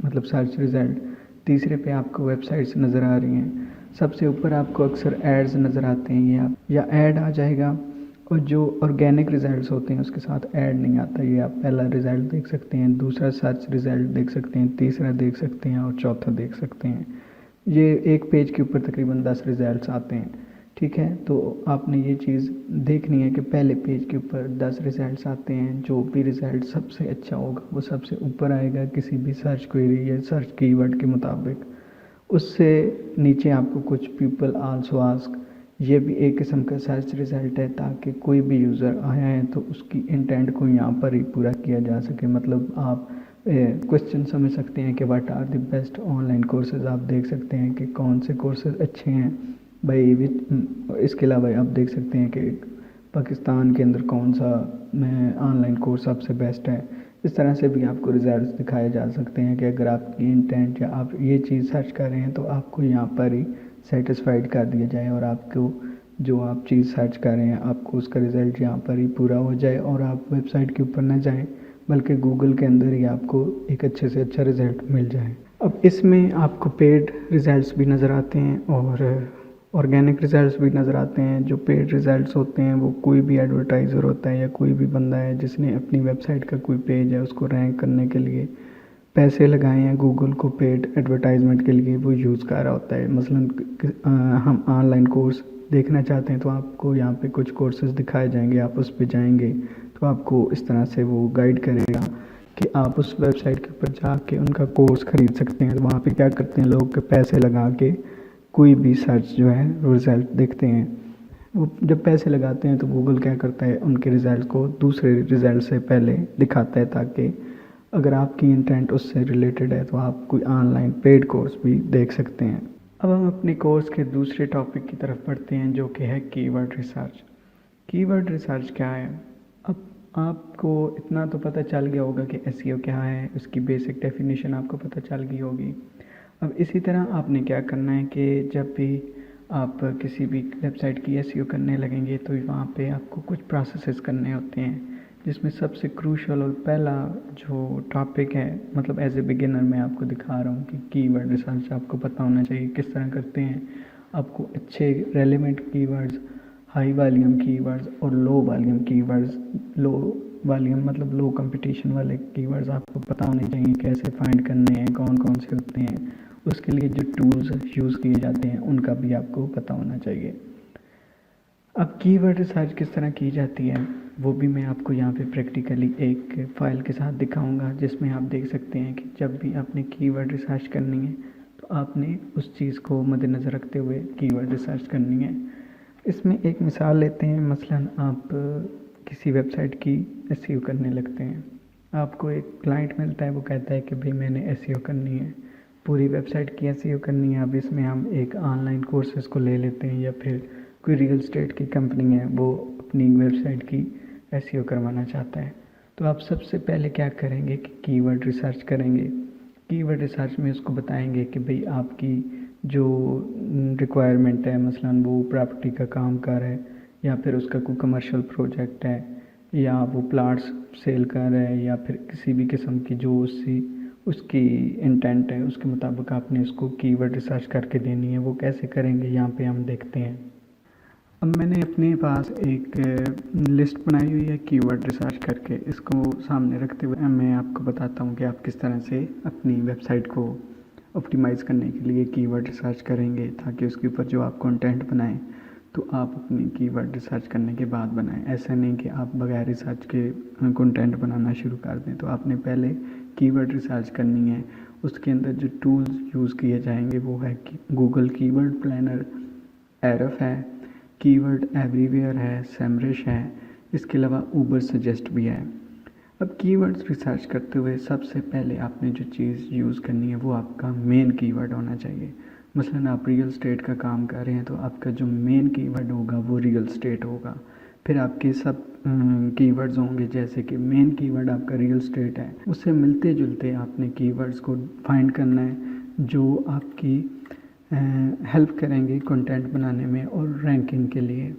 मतलब सर्च रिज़ल्ट। तीसरे पे आपको वेबसाइट्स नज़र आ रही हैं। सबसे ऊपर आपको अक्सर एड्स नज़र आते हैं, ये आप या ऐड आ जाएगा। और जो ऑर्गेनिक रिज़ल्ट्स होते हैं उसके साथ ऐड नहीं आता। ये आप पहला रिज़ल्ट देख सकते हैं, दूसरा सर्च रिज़ल्ट देख सकते हैं, तीसरा देख सकते हैं और चौथा देख सकते हैं। ये एक पेज के ऊपर तकरीबन 10 रिज़ल्ट्स आते हैं, ठीक है। तो आपने ये चीज़ देखनी है कि पहले पेज के ऊपर 10 रिज़ल्ट्स आते हैं, जो भी रिज़ल्ट सबसे अच्छा होगा वो सबसे ऊपर आएगा किसी भी सर्च क्वेरी या सर्च कीवर्ड के मुताबिक। उससे नीचे आपको कुछ पीपल आल्सो आस्क, ये भी एक किस्म का सर्च रिज़ल्ट है ताकि कोई भी यूज़र आया है तो उसकी इंटेंट को यहाँ पर ही पूरा किया जा सके। मतलब आप क्वेश्चन समझ सकते हैं कि what are the best online courses. आप देख सकते हैं कि कौन से कोर्सेज अच्छे हैं भाई। इसके अलावा आप देख सकते हैं कि पाकिस्तान के अंदर कौन सा ऑनलाइन कोर्स सबसे बेस्ट है। इस तरह से भी आपको रिजल्ट्स दिखाए जा सकते हैं कि अगर आपकी इंटेंट या आप ये चीज़ सर्च कर रहे हैं तो आपको यहाँ पर ही सेटिस्फाइड कर दिया जाए और आपको जो आप चीज़ सर्च कर रहे हैं आपको उसका रिज़ल्ट यहाँ पर ही पूरा हो जाए और आप वेबसाइट के ऊपर ना जाएं बल्कि गूगल के अंदर ही आपको एक अच्छे से अच्छा रिज़ल्ट मिल जाए। अब इसमें आपको पेड रिज़ल्ट्स भी नज़र आते हैं और ऑर्गेनिक रिज़ल्ट्स भी नज़र आते हैं। जो पेड रिज़ल्ट्स होते हैं वो कोई भी एडवर्टाइज़र होता है या कोई भी बंदा है जिसने अपनी वेबसाइट का कोई पेज है उसको रैंक करने के लिए पैसे लगाए हैं गूगल को पेड एडवर्टाइजमेंट के लिए, वो यूज़ कर रहा होता है। मसलन हम ऑनलाइन कोर्स देखना चाहते हैं तो आपको यहाँ पे कुछ कोर्सेज़ दिखाए जाएंगे, आप उस पर जाएंगे तो आपको इस तरह से वो गाइड करेगा कि आप उस वेबसाइट के ऊपर जाके उनका कोर्स ख़रीद सकते हैं। तो वहाँ पे क्या करते हैं लोग के पैसे लगा के कोई भी सर्च जो है रिज़ल्ट देखते हैं। वो जब पैसे लगाते हैं तो गूगल क्या करता है उनके रिज़ल्ट को दूसरे रिज़ल्ट से पहले दिखाता है ताकि अगर आपकी इंटेंट उससे रिलेटेड है तो आप कोई ऑनलाइन पेड कोर्स भी देख सकते हैं। अब हम अपने कोर्स के दूसरे टॉपिक की तरफ बढ़ते हैं जो कि है कीवर्ड रिसर्च। कीवर्ड रिसर्च क्या है? अब आपको इतना तो पता चल गया होगा कि एसईओ क्या है, उसकी बेसिक डेफिनेशन आपको पता चल गई होगी। अब इसी तरह आपने क्या करना है कि जब भी आप किसी भी वेबसाइट की एसईओ करने लगेंगे तो वहाँ पे आपको कुछ प्रोसेसेस करने होते हैं जिसमें सबसे क्रूशल और पहला जो टॉपिक है, मतलब एज ए बिगिनर मैं आपको दिखा रहा हूँ कि कीवर्ड रिसर्च आपको पता होना चाहिए किस तरह करते हैं। आपको अच्छे relevant keywords, high volume keywords और low volume keywords, low volume मतलब लो कंपटीशन वाले कीवर्ड्स आपको पता होने चाहिए, कैसे फाइंड करने हैं, कौन कौन से होते हैं, उसके लिए जो टूल्स यूज़ किए जाते हैं उनका भी आपको पता होना चाहिए। अब कीवर्ड रिसर्च किस तरह की जाती है वो भी मैं आपको यहाँ पे प्रैक्टिकली एक फ़ाइल के साथ दिखाऊंगा जिसमें आप देख सकते हैं कि जब भी आपने कीवर्ड रिसर्च करनी है तो आपने उस चीज़ को मद्देनज़र रखते हुए कीवर्ड रिसर्च करनी है। इसमें एक मिसाल लेते हैं, मसलन आप किसी वेबसाइट की एसईओ करने लगते हैं। आपको एक क्लाइंट मिलता है, वो कहता है कि भाई मैंने एसईओ करनी है, पूरी वेबसाइट की एसईओ करनी है। अब इसमें हम एक ऑनलाइन कोर्सेज़ को ले लेते हैं, या फिर कोई रियल एस्टेट की कंपनी है, वो अपनी वेबसाइट की एसईओ करवाना चाहता है। तो आप सबसे पहले क्या करेंगे कि कीवर्ड रिसर्च करेंगे। कीवर्ड रिसर्च में उसको बताएंगे कि भाई आपकी जो रिक्वायरमेंट है, मसलन वो प्रॉपर्टी का काम कर है, या फिर उसका कोई कमर्शियल प्रोजेक्ट है, या वो प्लाट्स सेल कर रहा है, या फिर किसी भी किस्म की जो उसकी इंटेंट है, उसके मुताबिक आपने उसको कीवर्ड रिसर्च करके देनी है। वो कैसे करेंगे यहाँ पे हम देखते हैं। अब मैंने अपने पास एक लिस्ट बनाई हुई है कीवर्ड रिसर्च करके, इसको सामने रखते हुए मैं आपको बताता हूँ कि आप किस तरह से अपनी वेबसाइट को ऑप्टिमाइज़ करने के लिए कीवर्ड रिसर्च करेंगे, ताकि उसके ऊपर जो आप कंटेंट बनाएं तो आप अपनी कीवर्ड रिसर्च करने के बाद बनाएं। ऐसा नहीं कि आप बगैर रिसर्च के कंटेंट बनाना शुरू कर दें। तो आपने पहले कीवर्ड रिसर्च करनी है। उसके अंदर जो टूल्स यूज़ किए जाएंगे वो है कि गूगल कीवर्ड प्लानर, एरफ है, कीवर्ड एवरीवेयर है, सेमरिश है, इसके अलावा ऊबर सजेस्ट भी है। अब कीवर्ड्स रिसर्च करते हुए सबसे पहले आपने जो चीज़ यूज़ करनी है वो आपका मेन कीवर्ड होना चाहिए। मसलन आप रियल एस्टेट का काम कर रहे हैं तो आपका जो मेन कीवर्ड होगा वो रियल एस्टेट होगा। फिर आपके सब कीवर्ड्स होंगे, जैसे कि मेन कीवर्ड आपका रियल एस्टेट है, उससे मिलते जुलते आपने कीवर्ड्स को फाइंड करना है जो आपकी हेल्प करेंगे कंटेंट बनाने में और रैंकिंग के लिए।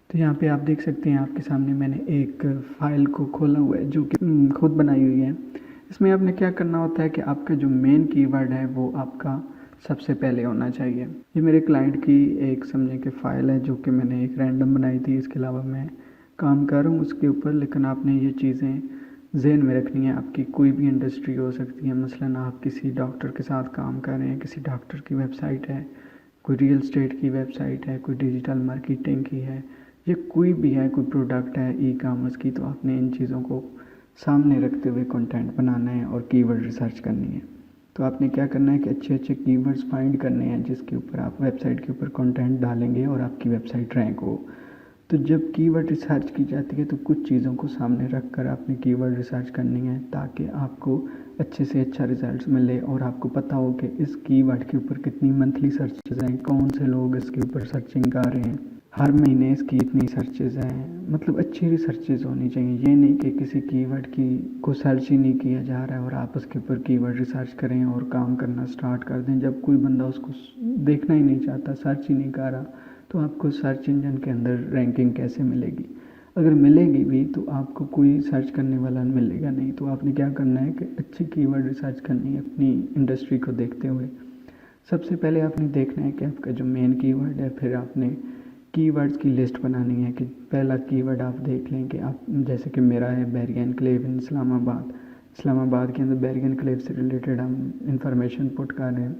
तो यहाँ पे आप देख सकते हैं, आपके सामने मैंने एक फ़ाइल को खोला हुआ है जो कि खुद बनाई हुई है। इसमें आपने क्या करना होता है कि आपका जो मेन कीवर्ड है वो आपका सबसे पहले होना चाहिए। ये मेरे क्लाइंट की एक समझें कि फ़ाइल है जो कि मैंने एक रैंडम बनाई थी। इसके अलावा मैं काम कर रहा हूँ उसके ऊपर, लेकिन आपने ये चीज़ें ज़हन में रखनी है। आपकी कोई भी इंडस्ट्री हो सकती है, मसलन आप किसी डॉक्टर के साथ काम कर रहे हैं, किसी डॉक्टर की वेबसाइट है, कोई रियल एस्टेट की वेबसाइट है, कोई डिजिटल मार्केटिंग की है, ये कोई भी है, कोई प्रोडक्ट है ई कामर्स की। तो आपने इन चीज़ों को सामने रखते हुए कंटेंट बनाना है और कीवर्ड रिसर्च करनी है। तो आपने क्या करना है कि अच्छे अच्छे कीवर्ड्स फाइंड करने हैं जिसके ऊपर आप वेबसाइट के ऊपर कंटेंट डालेंगे और आपकी वेबसाइट रैंक हो। तो जब कीवर्ड रिसर्च की जाती है तो कुछ चीज़ों को सामने रख कर आपने कीवर्ड रिसर्च करनी है, ताकि आपको अच्छे से अच्छा रिजल्ट्स मिले और आपको पता हो कि इस कीवर्ड के ऊपर कितनी मंथली सर्चेज हैं, कौन से लोग इसके ऊपर सर्चिंग कर रहे हैं, हर महीने इसकी इतनी सर्चेज हैं। मतलब अच्छी रिसर्चेज होनी चाहिए। ये नहीं कि किसी कीवर्ड की को सर्च ही नहीं किया जा रहा है और आप उसके ऊपर कीवर्ड रिसर्च करें और काम करना स्टार्ट कर दें। जब कोई बंदा उसको देखना ही नहीं चाहता, सर्च ही नहीं कर रहा, तो आपको सर्च इंजन के अंदर रैंकिंग कैसे मिलेगी? अगर मिलेगी भी तो आपको कोई सर्च करने वाला मिलेगा नहीं। तो आपने क्या करना है कि अच्छी कीवर्ड रिसर्च करनी है अपनी इंडस्ट्री को देखते हुए। सबसे पहले आपने देखना है कि आपका जो मेन कीवर्ड है, फिर आपने कीवर्ड्स की लिस्ट बनानी है कि पहला कीवर्ड आप देख लें कि आप, जैसे कि मेरा है बैरिया एनक्लेव इन इस्लामाबाद। इस्लामाबाद के अंदर बैरिया एनक्लेव से रिलेटेड हम इंफॉर्मेशन पुट कर रहे हैं।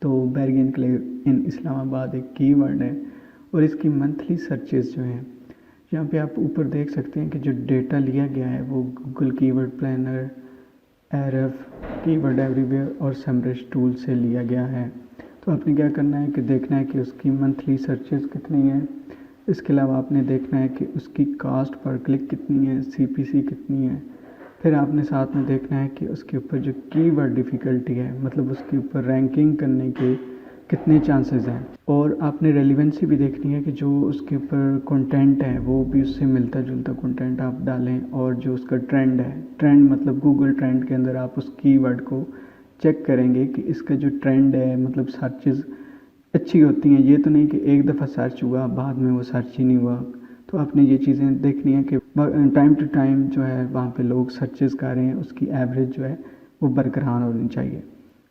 तो बैरिया एनक्लेव इन इस्लामाबाद एक कीवर्ड है और इसकी मंथली सर्चेस जो हैं, यहाँ पे आप ऊपर देख सकते हैं कि जो डेटा लिया गया है वो Google keyword planner, Ahrefs, keyword everywhere और समरिश टूल से लिया गया है। तो आपने क्या करना है कि देखना है कि उसकी मंथली सर्चेस कितनी है। इसके अलावा आपने देखना है कि उसकी कास्ट पर क्लिक कितनी है, सीपीसी कितनी है। फिर आपने साथ में देखना है कि उसके ऊपर जो कीवर्ड डिफ़िकल्टी है, मतलब उसके ऊपर रैंकिंग करने के कितने चांसेस हैं। और आपने रेलिवेंसी भी देखनी है कि जो उसके ऊपर कंटेंट है वो भी उससे मिलता जुलता कंटेंट आप डालें। और जो उसका ट्रेंड है, ट्रेंड मतलब गूगल ट्रेंड के अंदर आप उस कीवर्ड को चेक करेंगे कि इसका जो ट्रेंड है, मतलब सर्चेस अच्छी होती हैं। ये तो नहीं कि एक दफ़ा सर्च हुआ बाद में वो सर्च ही नहीं हुआ। तो आपने ये चीज़ें देखनी है कि टाइम टू टाइम जो है वहाँ पे लोग सर्चेस कर रहे हैं, उसकी एवरेज जो है वो बरकरार होनी चाहिए।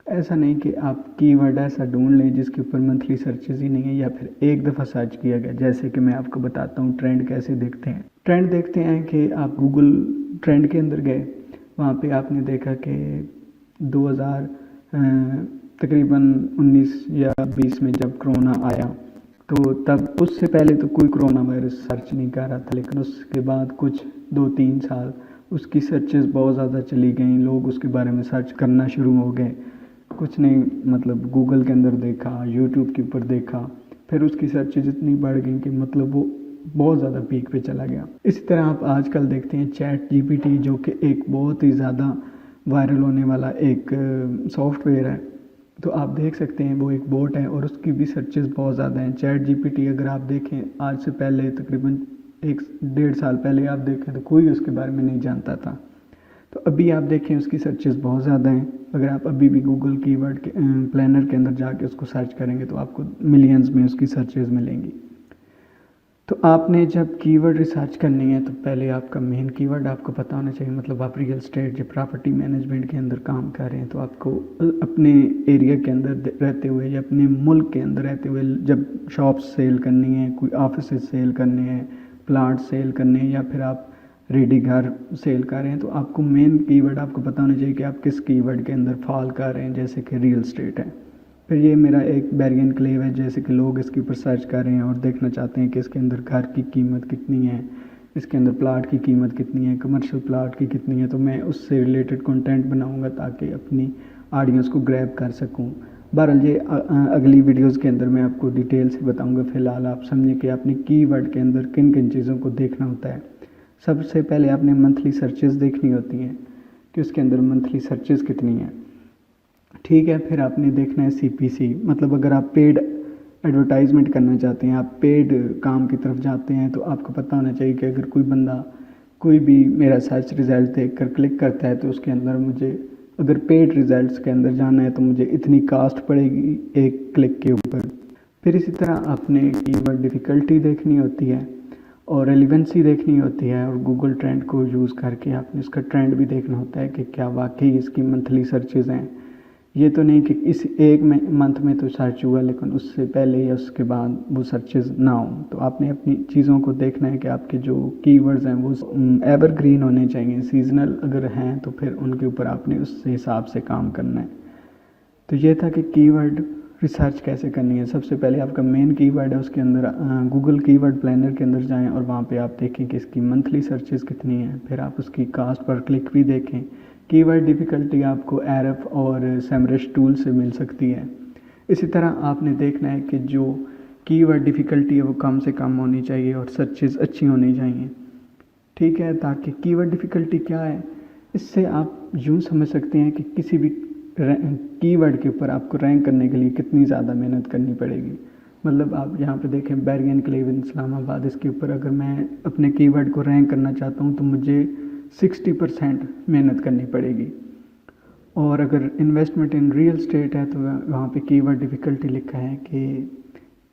ऐसा नहीं कि आप कीवर्ड ऐसा ढूंढ लें जिसके ऊपर मंथली सर्चेस ही नहीं है, या फिर एक दफ़ा सर्च किया गया। जैसे कि मैं आपको बताता हूँ ट्रेंड कैसे देखते हैं। ट्रेंड देखते हैं कि आप गूगल ट्रेंड के अंदर गए, वहाँ पे आपने देखा कि 2000 तकरीबन 19 या 20 में जब कोरोना आया, तो तब उससे पहले तो कोई कोरोना वायरस सर्च नहीं कर रहा था, लेकिन उसके बाद कुछ 2-3 साल उसकी सर्चेस बहुत ज़्यादा चली गई, लोग उसके बारे में सर्च करना शुरू हो गए। कुछ नहीं, मतलब गूगल के अंदर देखा, यूट्यूब के ऊपर देखा, फिर उसकी सर्चेज इतनी बढ़ गई कि मतलब वो बहुत ज़्यादा पीक पे चला गया। इसी तरह आप आजकल देखते हैं चैट जीपीटी, जो कि एक बहुत ही ज़्यादा वायरल होने वाला एक सॉफ्टवेयर है। तो आप देख सकते हैं वो एक बोट है और उसकी भी सर्चेस बहुत ज़्यादा हैं। चैट जीपीटी अगर आप देखें, आज से पहले तकरीबन 1-1.5 साल पहले आप देखें तो कोई उसके बारे में नहीं जानता था। तो अभी आप देखें उसकी सर्चेस बहुत ज़्यादा हैं। अगर आप अभी भी गूगल कीवर्ड के प्लानर के अंदर जाके उसको सर्च करेंगे तो आपको मिलियंस में उसकी सर्चेस मिलेंगी। तो आपने जब कीवर्ड रिसर्च करनी है तो पहले आपका मेन कीवर्ड आपको पता होना चाहिए। मतलब आप रियल एस्टेट या प्रॉपर्टी मैनेजमेंट के अंदर काम कर रहे हैं तो आपको अपने एरिया के अंदर रहते हुए या अपने मुल्क के अंदर रहते हुए जब शॉप्स सेल करनी है, कोई ऑफिस सेल करने हैं, प्लाट सेल करने हैं, या फिर आप रेडी घर सेल कर रहे हैं, तो आपको मेन कीवर्ड आपको पता होना चाहिए कि आप किस कीवर्ड के अंदर फॉल कर रहे हैं। जैसे कि रियल एस्टेट है, फिर ये मेरा एक बैरियर एन्क्लेव है, जैसे कि लोग इसके ऊपर सर्च कर रहे हैं और देखना चाहते हैं कि इसके अंदर घर की कीमत कितनी है, इसके अंदर प्लाट की कीमत कितनी है, कमर्शियल प्लाट की कितनी है। तो मैं उससे रिलेटेड कंटेंट बनाऊंगा ताकि अपनी ऑडियंस को ग्रैब कर सकूं। बहरहाल ये अगली वीडियोस के अंदर मैं आपको डिटेल से बताऊंगा। फ़िलहाल आप समझें कि आपने कीवर्ड के अंदर किन किन चीज़ों को देखना होता है। सबसे पहले आपने मंथली सर्चेस देखनी होती हैं कि उसके अंदर मंथली सर्चेस कितनी हैं, ठीक है। फिर आपने देखना है सीपीसी, मतलब अगर आप पेड एडवर्टाइजमेंट करना चाहते हैं, आप पेड काम की तरफ जाते हैं, तो आपको पता होना चाहिए कि अगर कोई बंदा कोई भी मेरा सर्च रिज़ल्ट देख कर क्लिक करता है तो उसके अंदर मुझे अगर पेड रिज़ल्ट्स के अंदर जाना है तो मुझे इतनी कास्ट पड़ेगी एक क्लिक के ऊपर। फिर इसी तरह आपने कीवर्ड डिफ़िकल्टी देखनी होती है और रेलिवेंसी देखनी होती है, और गूगल ट्रेंड को यूज़ करके आपने उसका ट्रेंड भी देखना होता है कि क्या वाकई इसकी मंथली सर्चेज़ हैं। ये तो नहीं कि इस एक मंथ में तो सर्च हुआ लेकिन उससे पहले या उसके बाद वो सर्चेज ना हो। तो आपने अपनी चीज़ों को देखना है कि आपके जो कीवर्ड्स हैं वो एवरग्रीन होने चाहिए। सीजनल अगर हैं तो फिर उनके ऊपर आपने उस हिसाब से काम करना है। तो ये था कि कीवर्ड रिसर्च कैसे करनी है। सबसे पहले आपका मेन कीवर्ड है, उसके अंदर गूगल कीवर्ड प्लानर के अंदर जाएं और वहाँ पे आप देखें कि इसकी मंथली सर्चेस कितनी हैं। फिर आप उसकी कास्ट पर क्लिक भी देखें। कीवर्ड डिफ़िकल्टी आपको एरफ और सेमरश टूल से मिल सकती है। इसी तरह आपने देखना है कि जो कीवर्ड डिफ़िकल्टी है वो कम से कम होनी चाहिए और सर्चेस अच्छी होनी चाहिए, ठीक है। ताकि कीवर्ड डिफ़िकल्टी क्या है, इससे आप यूँ समझ सकते हैं कि किसी भी कीवर्ड के ऊपर आपको रैंक करने के लिए कितनी ज़्यादा मेहनत करनी पड़ेगी। मतलब आप यहाँ पे देखें बैरियर एन्क्लेव इन इस्लामाबाद, इसके ऊपर अगर मैं अपने कीवर्ड को रैंक करना चाहता हूँ तो मुझे 60% मेहनत करनी पड़ेगी। और अगर इन्वेस्टमेंट इन रियल एस्टेट है तो वहाँ पे कीवर्ड डिफ़िकल्टी लिखा है कि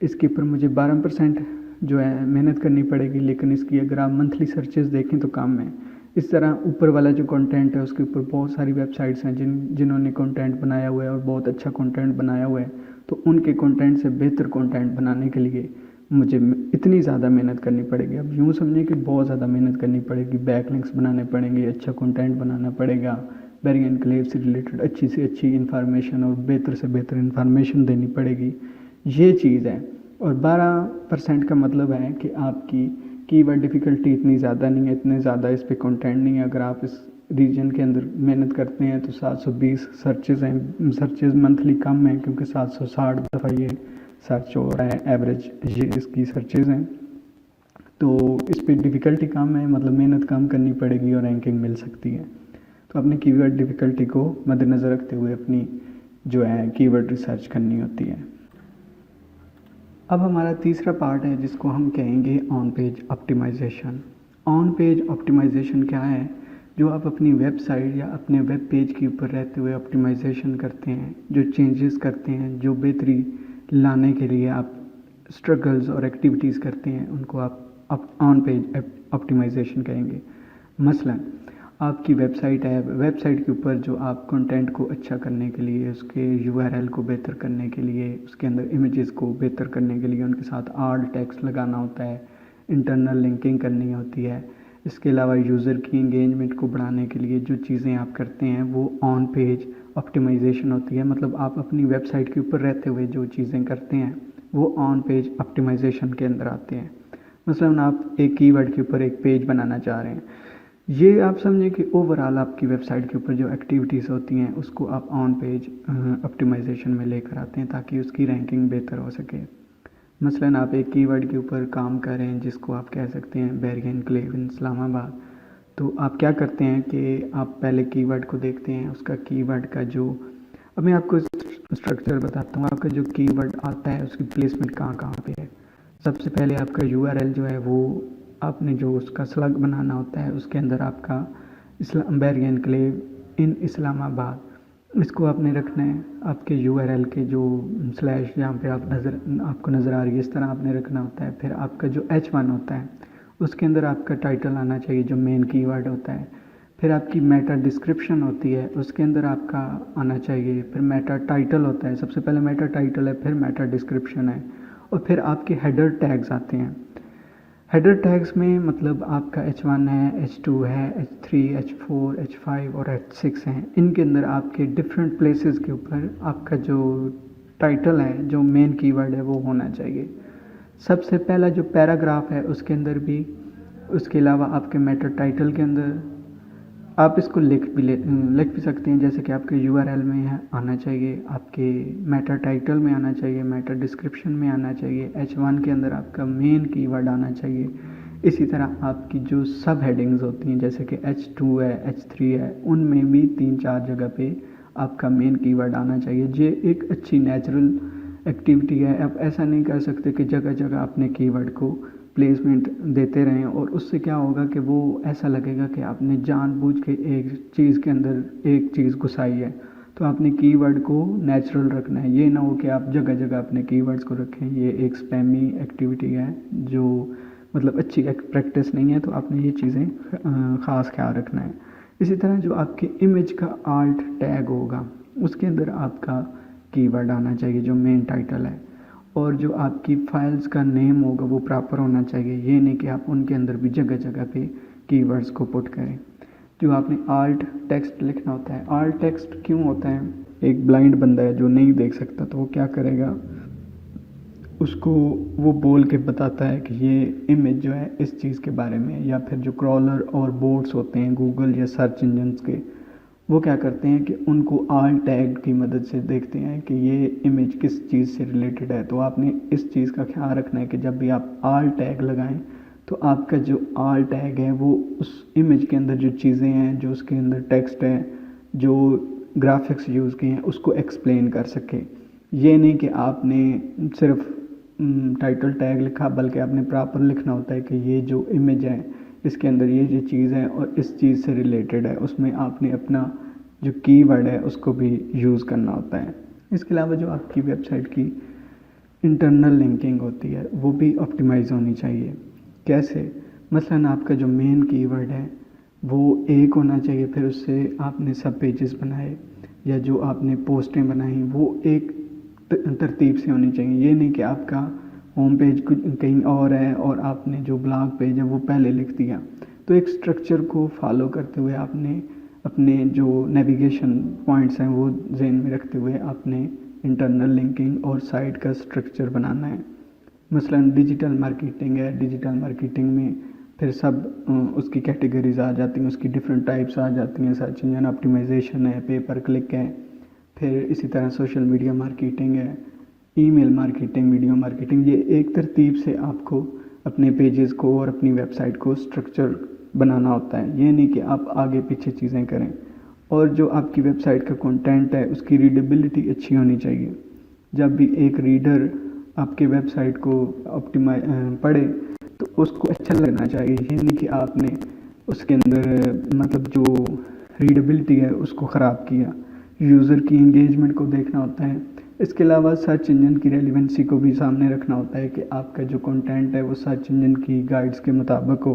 इसके ऊपर मुझे 12% जो है मेहनत करनी पड़ेगी, लेकिन इसकी अगर आप मंथली सर्चेस देखें तो कम है। इस तरह ऊपर वाला जो कंटेंट है उसके ऊपर बहुत सारी वेबसाइट्स हैं जिन्होंने कंटेंट बनाया हुआ है और बहुत अच्छा कंटेंट बनाया हुआ है। तो उनके कंटेंट से बेहतर कंटेंट बनाने के लिए मुझे इतनी ज़्यादा मेहनत करनी पड़ेगी। अब यूँ समझें कि बहुत ज़्यादा मेहनत करनी पड़ेगी, बैकलिंक्स बनाने पड़ेंगे, अच्छा कंटेंट बनाना पड़ेगा, बैरियर एन्क्लेव से रिलेटेड अच्छी से अच्छी इन्फॉर्मेशन और बेहतर से बेहतर इन्फॉर्मेशन देनी पड़ेगी। ये चीज़ है। और 12% का मतलब है कि आपकी कीवर्ड डिफ़िकल्टी इतनी ज़्यादा नहीं है, इतने ज़्यादा इस पे कंटेंट नहीं है। अगर आप इस रीजन के अंदर मेहनत करते हैं तो 720 सर्चेज़ हैं। सर्चेज़ मंथली कम है क्योंकि 760 दफ़ा ये सर्च हो रहा है एवरेज, ये इसकी सर्चेज़ हैं। तो इस पर डिफ़िकल्टी कम है, मतलब मेहनत कम करनी पड़ेगी और रैंकिंग मिल सकती है। तो अपनी कीवर्ड डिफ़िकल्टी को मद्देनज़र रखते हुए अपनी जो है कीवर्ड रिसर्च करनी होती है। अब हमारा तीसरा पार्ट है जिसको हम कहेंगे on page optimization. On page optimization क्या है? जो आप अपनी वेबसाइट या अपने वेब पेज के ऊपर रहते हुए ऑप्टिमाइजेशन करते हैं, जो चेंजेस करते हैं, जो बेहतरी लाने के लिए आप स्ट्रगल्स और एक्टिविटीज़ करते हैं, उनको आप ऑन पेज ऑप्टिमाइजेशन कहेंगे। मसलन आपकी वेबसाइट है, वेबसाइट के ऊपर जो आप कंटेंट को अच्छा करने के लिए, उसके यूआरएल को बेहतर करने के लिए, उसके अंदर इमेजेस को बेहतर करने के लिए उनके साथ आल्ट टेक्स्ट लगाना होता है, इंटरनल लिंकिंग करनी होती है। इसके अलावा यूज़र की इंगेजमेंट को बढ़ाने के लिए जो चीज़ें आप करते हैं वो ऑन पेज ऑप्टिमाइजेशन होती है। मतलब आप अपनी वेबसाइट के ऊपर रहते हुए जो चीज़ें करते हैं वो ऑन पेज ऑप्टिमाइजेशन के अंदर आते हैं। मसलन आप एक कीवर्ड के ऊपर एक पेज बनाना चाह रहे हैं, ये आप समझें कि ओवरऑल आपकी वेबसाइट के ऊपर जो एक्टिविटीज़ होती हैं उसको आप ऑन पेज ऑप्टिमाइजेशन में लेकर आते हैं ताकि उसकी रैंकिंग बेहतर हो सके। मसलन आप एक कीवर्ड के ऊपर काम कर रहे हैं जिसको आप कह सकते हैं बैरियर एनक्लेव इन इस्लामाबाद। तो आप क्या करते हैं कि आप पहले कीवर्ड को देखते हैं, उसका कीवर्ड का जो, अब मैं आपको स्ट्रक्चर बताता हूँ। आपका जो कीवर्ड आता है उसकी प्लेसमेंट कहाँ कहाँ पे है। सबसे पहले आपका यूआरएल जो है वो आपने जो उसका स्लग बनाना होता है उसके अंदर आपका बैरियर एनक्लेव इन इस्लामाबाद इसको आपने रखना है। आपके यूआरएल के जो स्लैश जहाँ पे आपको नज़र आ रही है इस तरह आपने रखना होता है। फिर आपका जो H1 होता है उसके अंदर आपका टाइटल आना चाहिए जो मेन कीवर्ड होता है। फिर आपकी मेटा डिस्क्रिप्शन होती है उसके अंदर आपका आना चाहिए। फिर मेटा टाइटल होता है, सबसे पहले मेटा टाइटल है, फिर मेटा डिस्क्रिप्शन है, और फिर आपके हेडर टैग्स आते हैं। हेडर टैग्स में मतलब आपका H1 है, H2 है, H3, H4, H5 और H6 हैं। इनके अंदर आपके डिफरेंट प्लेसेस के ऊपर आपका जो टाइटल है जो मेन कीवर्ड है वो होना चाहिए। सबसे पहला जो पैराग्राफ है उसके अंदर भी, उसके अलावा आपके मेटा टाइटल के अंदर आप इसको लिख भी सकते हैं, जैसे कि आपके यूआरएल में है आना चाहिए, आपके मेटा टाइटल में आना चाहिए, मेटा डिस्क्रिप्शन में आना चाहिए, H1 के अंदर आपका मेन कीवर्ड आना चाहिए। इसी तरह आपकी जो सब हेडिंग्स होती हैं जैसे कि H2 है, H3 है, उनमें भी 3-4 जगह पे आपका मेन कीवर्ड आना चाहिए। ये एक अच्छी नेचुरल एक्टिविटी है। आप ऐसा नहीं कर सकते कि जगह जगह अपने कीवर्ड को प्लेसमेंट देते रहें, और उससे क्या होगा कि वो ऐसा लगेगा कि आपने जानबूझ के एक चीज़ के अंदर एक चीज़ घुसाई है। तो आपने कीवर्ड को नेचुरल रखना है, ये ना हो कि आप जगह जगह अपने कीवर्ड्स को रखें। ये एक स्पैमी एक्टिविटी है जो मतलब अच्छी प्रैक्टिस नहीं है, तो आपने ये चीज़ें ख़ास ख्याल रखना है। इसी तरह जो आपके इमेज का आल्ट टैग होगा उसके अंदर आपका कीवर्ड आना चाहिए जो मेन टाइटल है, और जो आपकी फाइल्स का नेम होगा वो प्रॉपर होना चाहिए। ये नहीं कि आप उनके अंदर भी जगह जगह पे कीवर्ड्स को पुट करें। जो आपने आल्ट टेक्स्ट लिखना होता है, आल्ट टेक्स्ट क्यों होता है, एक ब्लाइंड बंदा है जो नहीं देख सकता तो वो क्या करेगा, उसको वो बोल के बताता है कि ये इमेज जो है इस चीज़ के बारे में। या फिर जो क्रॉलर और बोट्स होते हैं गूगल या सर्च इंजन्स के, वो क्या करते हैं कि उनको आल टैग की मदद से देखते हैं कि ये इमेज किस चीज़ से रिलेटेड है। तो आपने इस चीज़ का ख्याल रखना है कि जब भी आप आल टैग लगाएं तो आपका जो आल टैग है वो उस इमेज के अंदर जो चीज़ें हैं, जो उसके अंदर टेक्स्ट है, जो ग्राफिक्स यूज़ किए हैं उसको एक्सप्लेन कर सके। ये नहीं कि आपने सिर्फ टाइटल टैग लिखा, बल्कि आपने प्रॉपर लिखना होता है कि ये जो इमेज है इसके अंदर ये चीज़ है और इस चीज़ से रिलेटेड है। उसमें आपने अपना जो कीवर्ड है उसको भी यूज़ करना होता है। इसके अलावा जो आपकी वेबसाइट की इंटरनल लिंकिंग होती है वो भी ऑप्टिमाइज़ होनी चाहिए। कैसे, मसलन आपका जो मेन कीवर्ड है वो एक होना चाहिए, फिर उससे आपने सब पेजेस बनाए या जो आपने पोस्टें बनाई वो एक तरतीब से होनी चाहिए। ये नहीं कि आपका होम पेज कुछ कहीं और है और आपने जो ब्लॉग पेज है वो पहले लिख दिया। तो एक स्ट्रक्चर को फॉलो करते हुए आपने अपने जो नेविगेशन पॉइंट्स हैं वो जहन में रखते हुए आपने इंटरनल लिंकिंग और साइट का स्ट्रक्चर बनाना है। मसलन डिजिटल मार्केटिंग है, डिजिटल मार्केटिंग में फिर सब उसकी कैटेगरीज आ जाती हैं, उसकी डिफरेंट टाइप्स आ जाती हैं। सर्च इंजन ऑप्टिमाइजेशन है, पे पर क्लिक है, फिर इसी तरह सोशल मीडिया मार्केटिंग है, ईमेल मार्केटिंग, वीडियो मार्केटिंग। ये एक तरतीब से आपको अपने पेजेस को और अपनी वेबसाइट को स्ट्रक्चर बनाना होता है। ये नहीं कि आप आगे पीछे चीज़ें करें। और जो आपकी वेबसाइट का कंटेंट है उसकी रीडेबिलिटी अच्छी होनी चाहिए। जब भी एक रीडर आपके वेबसाइट को पढ़े तो उसको अच्छा लगना चाहिए। ये नहीं कि आपने उसके अंदर मतलब जो रीडेबिलिटी है उसको ख़राब किया। यूज़र की इंगेजमेंट को देखना होता है। इसके अलावा सर्च इंजन की रेलिवेंसी को भी सामने रखना होता है कि आपका जो कंटेंट है वो सर्च इंजन की गाइड्स के मुताबिक हो।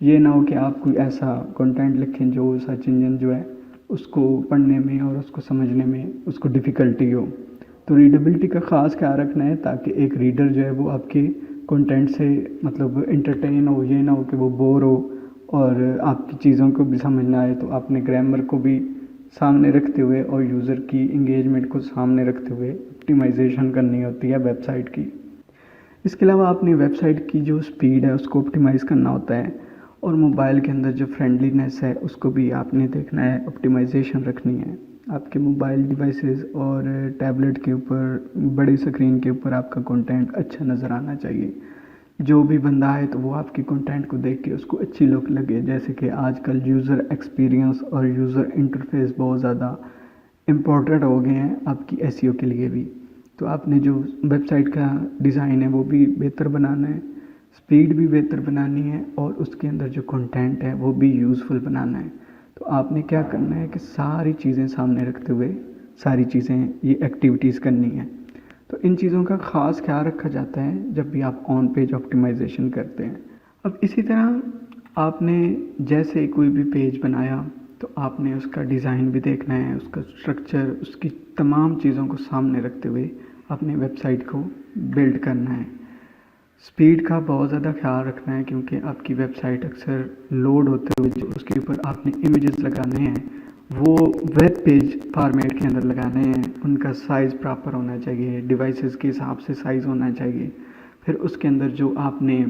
ये ना हो कि आप कोई ऐसा कंटेंट लिखें जो सर्च इंजन जो है उसको पढ़ने में और उसको समझने में उसको डिफ़िकल्टी हो। तो रीडेबिलिटी का ख़ास ख्याल रखना है ताकि एक रीडर जो है वो आपके कंटेंट से मतलब इंटरटेन हो। ये ना हो कि वो बोर हो और आपकी चीज़ों को भी समझ ना आए। तो आपने ग्रामर को भी सामने रखते हुए और यूज़र की इंगेजमेंट को सामने रखते हुए ऑप्टिमाइजेशन करनी होती है वेबसाइट की। इसके अलावा अपनी वेबसाइट की जो स्पीड है उसको ऑप्टिमाइज़ करना होता है। और मोबाइल के अंदर जो फ्रेंडलीनेस है उसको भी आपने देखना है, ऑप्टिमाइजेशन रखनी है। आपके मोबाइल डिवाइसेस और टैबलेट के ऊपर, बड़ी स्क्रीन के ऊपर आपका कंटेंट अच्छा नज़र आना चाहिए। जो भी बंदा है तो वो आपकी कंटेंट को देख के उसको अच्छी लुक लगे। जैसे कि आजकल यूज़र एक्सपीरियंस और यूज़र इंटरफेस बहुत ज़्यादा इम्पोर्टेंट हो गए हैं आपकी एसईओ के लिए भी। तो आपने जो वेबसाइट का डिज़ाइन है वो भी बेहतर बनाना है, स्पीड भी बेहतर बनानी है और उसके अंदर जो कंटेंट है वो भी यूज़फुल बनाना है। तो आपने क्या करना है कि सारी चीज़ें सामने रखते हुए सारी चीज़ें ये एक्टिविटीज़ करनी है। तो इन चीज़ों का ख़ास ख्याल रखा जाता है जब भी आप ऑन पेज ऑप्टिमाइजेशन करते हैं। अब इसी तरह आपने जैसे कोई भी पेज बनाया तो आपने उसका डिज़ाइन भी देखना है, उसका स्ट्रक्चर, उसकी तमाम चीज़ों को सामने रखते हुए अपने वेबसाइट को बिल्ड करना है। स्पीड का बहुत ज़्यादा ख्याल रखना है क्योंकि आपकी वेबसाइट अक्सर लोड होते हुए जो उसके ऊपर आपने इमेजेस लगाने हैं वो वेब पेज फॉर्मेट के अंदर लगाने हैं। उनका साइज़ प्रॉपर होना चाहिए, डिवाइसेस के हिसाब से साइज़ होना चाहिए। फिर उसके अंदर जो आपने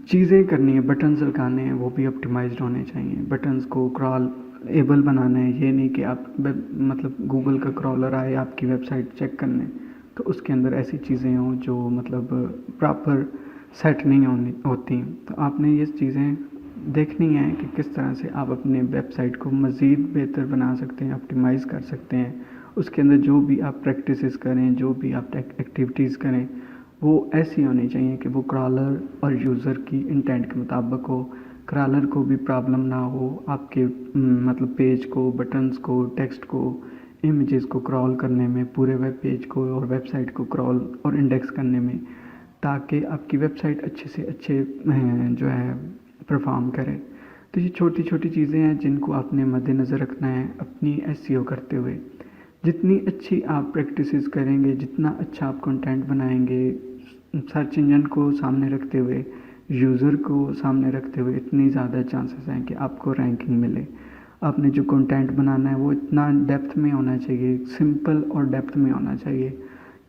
चीज़ें करनी है, बटन्स लगाने हैं, वो भी ऑप्टिमाइज्ड होने चाहिए। बटन्स को क्रॉल एबल बनाना है, ये नहीं कि आप मतलब गूगल का क्रॉलर आए आपकी वेबसाइट चेक करने तो उसके अंदर ऐसी चीज़ें हों जो मतलब प्रॉपर सेट नहीं होती। तो आपने ये चीज़ें देखनी है कि किस तरह से आप अपने वेबसाइट को मज़ीद बेहतर बना सकते हैं, ऑप्टिमाइज़ कर सकते हैं। उसके अंदर जो भी आप प्रैक्टिसेस करें, जो भी आप एक्टिविटीज़ करें वो ऐसी होनी चाहिए कि वो क्रॉलर और यूज़र की इंटेंट के मुताबिक हो। क्रॉलर को भी प्रॉब्लम ना हो आपके मतलब पेज को, बटन्स को, टेक्स्ट को, इमेजेस को क्रॉल करने में, पूरे वेब पेज को और वेबसाइट को क्रॉल और इंडेक्स करने में, ताकि आपकी वेबसाइट अच्छे से अच्छे जो है परफॉर्म करे। तो ये छोटी छोटी चीज़ें हैं जिनको आपने मद्देनज़र रखना है अपनी एसईओ करते हुए। जितनी अच्छी आप प्रैक्टिसेस करेंगे, जितना अच्छा आप कंटेंट बनाएंगे, सर्च इंजन को सामने रखते हुए, यूज़र को सामने रखते हुए, इतनी ज़्यादा चांसेस हैं कि आपको रैंकिंग मिले। आपने जो कंटेंट बनाना है वो इतना डेप्थ में होना चाहिए, सिंपल और डेप्थ में होना चाहिए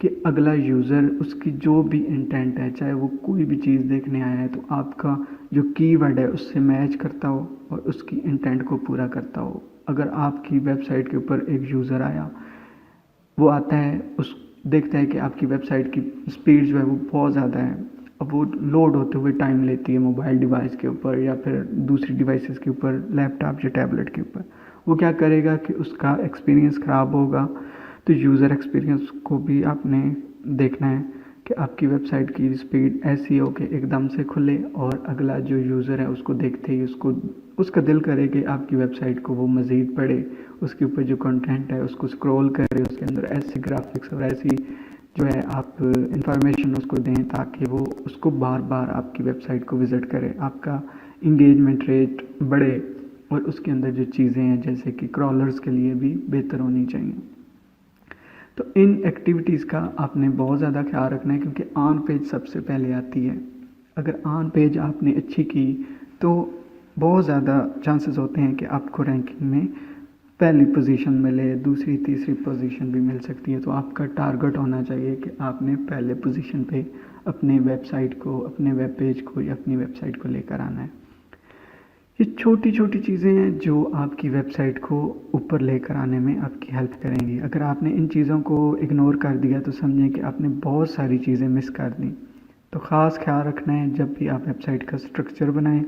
कि अगला यूज़र उसकी जो भी इंटेंट है, चाहे वो कोई भी चीज़ देखने आया है तो आपका जो कीवर्ड है उससे मैच करता हो और उसकी इंटेंट को पूरा करता हो। अगर आपकी वेबसाइट के ऊपर एक यूज़र आया, वो आता है, उस देखता है कि आपकी वेबसाइट की स्पीड जो है वो बहुत ज़्यादा है, अब वो लोड होते हुए टाइम लेती है मोबाइल डिवाइस के ऊपर या फिर दूसरी डिवाइसेस के ऊपर, लैपटॉप या टैबलेट के ऊपर, वो क्या करेगा कि उसका एक्सपीरियंस ख़राब होगा। तो यूज़र एक्सपीरियंस को भी आपने देखना है कि आपकी वेबसाइट की स्पीड ऐसी हो कि एकदम से खुले और अगला जो यूज़र है उसको देखते ही उसका दिल करे कि आपकी वेबसाइट को वो मज़ीद पढ़े, उसके ऊपर जो कंटेंट है उसको स्क्रॉल करे, उसके अंदर ऐसे ग्राफिक्स और ऐसी जो है आप इंफॉर्मेशन उसको दें ताकि वो उसको बार बार आपकी वेबसाइट को विज़िट करे, आपका इंगेजमेंट रेट बढ़े और उसके अंदर जो चीज़ें हैं जैसे कि क्रॉलर्स के लिए भी बेहतर होनी चाहिए। तो इन एक्टिविटीज़ का आपने बहुत ज़्यादा ख्याल रखना है क्योंकि ऑन पेज सबसे पहले आती है। अगर ऑन पेज आपने अच्छी की तो बहुत ज़्यादा चांसेस होते हैं कि आपको रैंकिंग में पहली पोजीशन मिले, दूसरी तीसरी पोजीशन भी मिल सकती है। तो आपका टारगेट होना चाहिए कि आपने पहले पोजीशन पे अपने वेबसाइट को, अपने वेब पेज को या अपनी वेबसाइट को लेकर आना है। ये छोटी छोटी चीज़ें हैं जो आपकी वेबसाइट को ऊपर लेकर आने में आपकी हेल्प करेंगी। अगर आपने इन चीज़ों को इग्नोर कर दिया तो समझें कि आपने बहुत सारी चीज़ें मिस कर दी। तो ख़ास ख्याल रखना है जब भी आप वेबसाइट का स्ट्रक्चर बनाएं,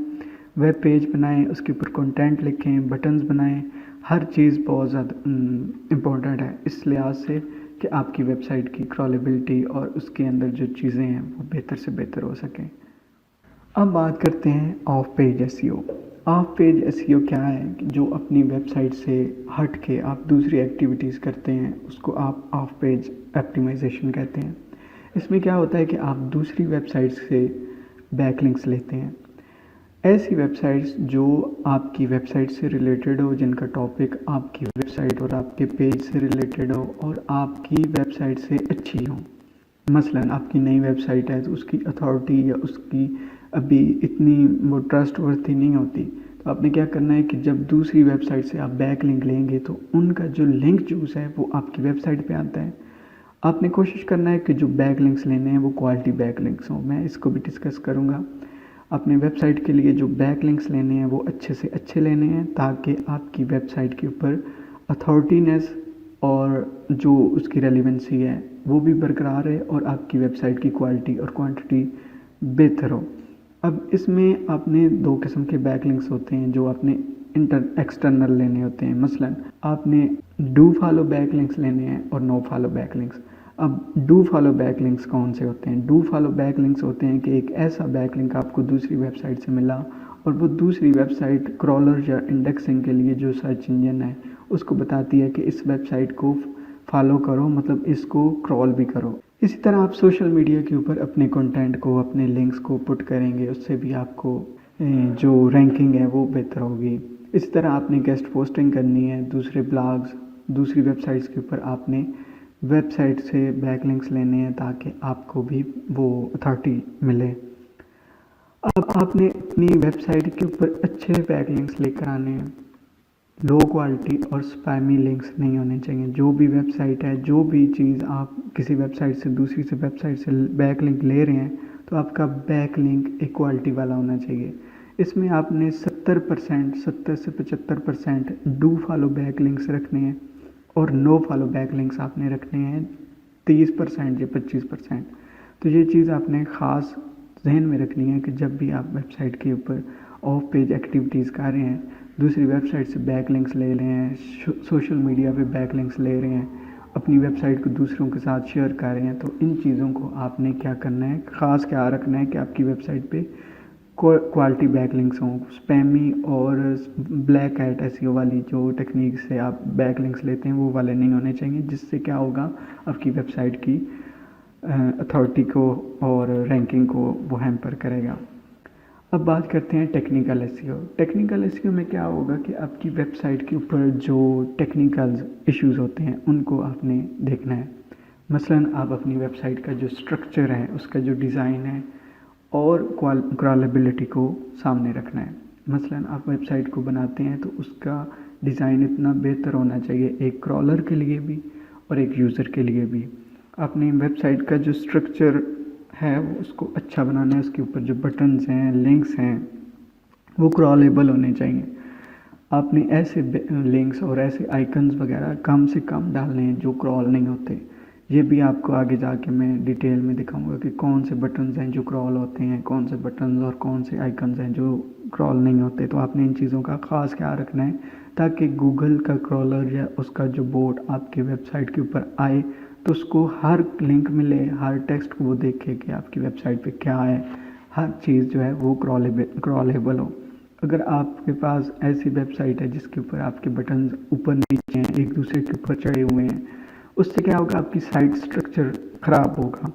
वेब पेज बनाएं, उसके ऊपर कंटेंट लिखें, बटन्स बनाएं, हर चीज़ बहुत ज़्यादा इम्पोर्टेंट है इस लिहाज से कि आपकी वेबसाइट की क्रॉलेबिलिटी और उसके अंदर जो चीज़ें हैं वो बेहतर से बेहतर हो सकें। अब बात करते हैं of page SEO. Of page SEO क्या है कि जो अपनी वेबसाइट से हट के आप दूसरी एक्टिविटीज़ करते हैं उसको आप ऑफ पेज ऑप्टिमाइजेशन कहते हैं। इसमें क्या होता है कि आप दूसरी वेबसाइट से बैकलिंक्स लेते हैं, ऐसी वेबसाइट्स जो आपकी वेबसाइट से रिलेटेड हो, जिनका टॉपिक आपकी वेबसाइट और आपके पेज से रिलेटेड हो और आपकी वेबसाइट से अच्छी हो। मसलन आपकी नई वेबसाइट है तो उसकी अथॉरिटी या उसकी अभी इतनी वो ट्रस्टवर्थी नहीं होती, तो आपने क्या करना है कि जब दूसरी वेबसाइट से आप बैक लिंक लेंगे तो उनका जो लिंक चूज़ है वो आपकी वेबसाइट पे आता है। आपने कोशिश करना है कि जो बैक लिंक्स लेने हैं वो क्वालिटी बैक लिंक्स हों। मैं इसको भी डिस्कस करूँगा। अपने वेबसाइट के लिए जो बैकलिंक्स लेने हैं वो अच्छे से अच्छे लेने हैं, ताकि आपकी वेबसाइट के ऊपर अथॉरिटीनेस और जो उसकी रेलिवेंसी है वो भी बरकरार है और आपकी वेबसाइट की क्वालिटी और क्वांटिटी बेहतर हो। अब इसमें आपने दो किस्म के बैकलिंक्स होते हैं जो आपने एक्सटर्नल लेने होते हैं। मसलन आपने डू फॉलो बैकलिंक्स लेने हैं और नो फॉलो बैकलिंक्स। अब डू फॉलो बैकलिंक्स कौन से होते हैं? डू फॉलो बैकलिंक्स होते हैं कि एक ऐसा बैकलिंक आपको दूसरी वेबसाइट से मिला और वो दूसरी वेबसाइट क्रॉलर या इंडेक्सिंग के लिए जो सर्च इंजन है उसको बताती है कि इस वेबसाइट को फॉलो करो, मतलब इसको क्रॉल भी करो। इसी तरह आप सोशल मीडिया के ऊपर अपने कंटेंट को, अपने लिंक्स को पुट करेंगे, उससे भी आपको जो रैंकिंग है वो बेहतर होगी। इसी तरह आपने गेस्ट पोस्टिंग करनी है दूसरे ब्लॉग्स, दूसरी वेबसाइट्स के ऊपर आपने वेबसाइट से बैकलिंक्स लेने हैं ताकि आपको भी वो अथॉरिटी मिले। अब आपने अपनी वेबसाइट के ऊपर अच्छे बैकलिंक्स लेकर आने हैं। लो क्वालिटी और स्पैमी लिंक्स नहीं होने चाहिए। जो भी वेबसाइट है, जो भी चीज़ आप किसी वेबसाइट से दूसरी से वेबसाइट से बैकलिंक ले रहे हैं तो आपका बैकलिंक एक क्वालिटी वाला होना चाहिए। इसमें आपने 70 से 75% डू फॉलो बैकलिंक्स रखने हैं और नो फॉलो बैकलिंक्स आपने रखने हैं 30% या 25%। तो ये चीज़ आपने ख़ास जहन में रखनी है कि जब भी आप वेबसाइट के ऊपर ऑफ पेज एक्टिविटीज़ कर रहे हैं, दूसरी वेबसाइट से बैकलिंक्स ले रहे हैं, सोशल मीडिया पे बैकलिंक्स ले रहे हैं, अपनी वेबसाइट को दूसरों के साथ शेयर कर रहे हैं, तो इन चीज़ों को आपने क्या करना है, ख़ास क्या रखना है कि आपकी वेबसाइट पे क्वालिटी बैकलिंक्स हों। स्पैमी और ब्लैक हैट एसईओ वाली जो टेक्निक से आप बैकलिंक्स लेते हैं वो वाले नहीं होने चाहिए, जिससे क्या होगा, आपकी वेबसाइट की अथॉरिटी को और रैंकिंग को वो हैम्पर करेगा। अब बात करते हैं टेक्निकल एसईओ। टेक्निकल एसईओ में क्या होगा कि आपकी वेबसाइट के ऊपर जो टेक्निकल इश्यूज होते हैं उनको आपने देखना है। मसलन आप अपनी वेबसाइट का जो स्ट्रक्चर है, उसका जो डिज़ाइन है और क्रॉलेबिलिटी को सामने रखना है। मसलन आप वेबसाइट को बनाते हैं तो उसका डिज़ाइन इतना बेहतर होना चाहिए, एक क्रॉलर के लिए भी और एक यूज़र के लिए भी। आपने वेबसाइट का जो स्ट्रक्चर है वो उसको अच्छा बनाना है। उसके ऊपर जो बटन्स हैं, लिंक्स हैं, वो क्रॉलेबल होने चाहिए। आपने ऐसे लिंक्स और ऐसे आइकन्स वगैरह कम से कम डालने हैं जो क्रॉल नहीं होते। ये भी आपको आगे जाके मैं डिटेल में दिखाऊंगा कि कौन से बटन्स हैं जो क्रॉल होते हैं, कौन से बटन्स और कौन से आइकन्स हैं जो क्रॉल नहीं होते। तो आपने इन चीज़ों का ख़ास ख्याल रखना है ताकि गूगल का क्रॉलर या उसका जो बोट आपकी वेबसाइट के ऊपर आए तो उसको हर लिंक मिले, हर टेक्स्ट को वो देखे कि आपकी वेबसाइट पे क्या है, हर चीज़ जो है वो क्रॉलेबल हो। अगर आपके पास ऐसी वेबसाइट है जिसके ऊपर आपके बटन्स ऊपर नीचे हैं, एक दूसरे के ऊपर चढ़े हुए हैं, उससे क्या होगा, आपकी साइट स्ट्रक्चर ख़राब होगा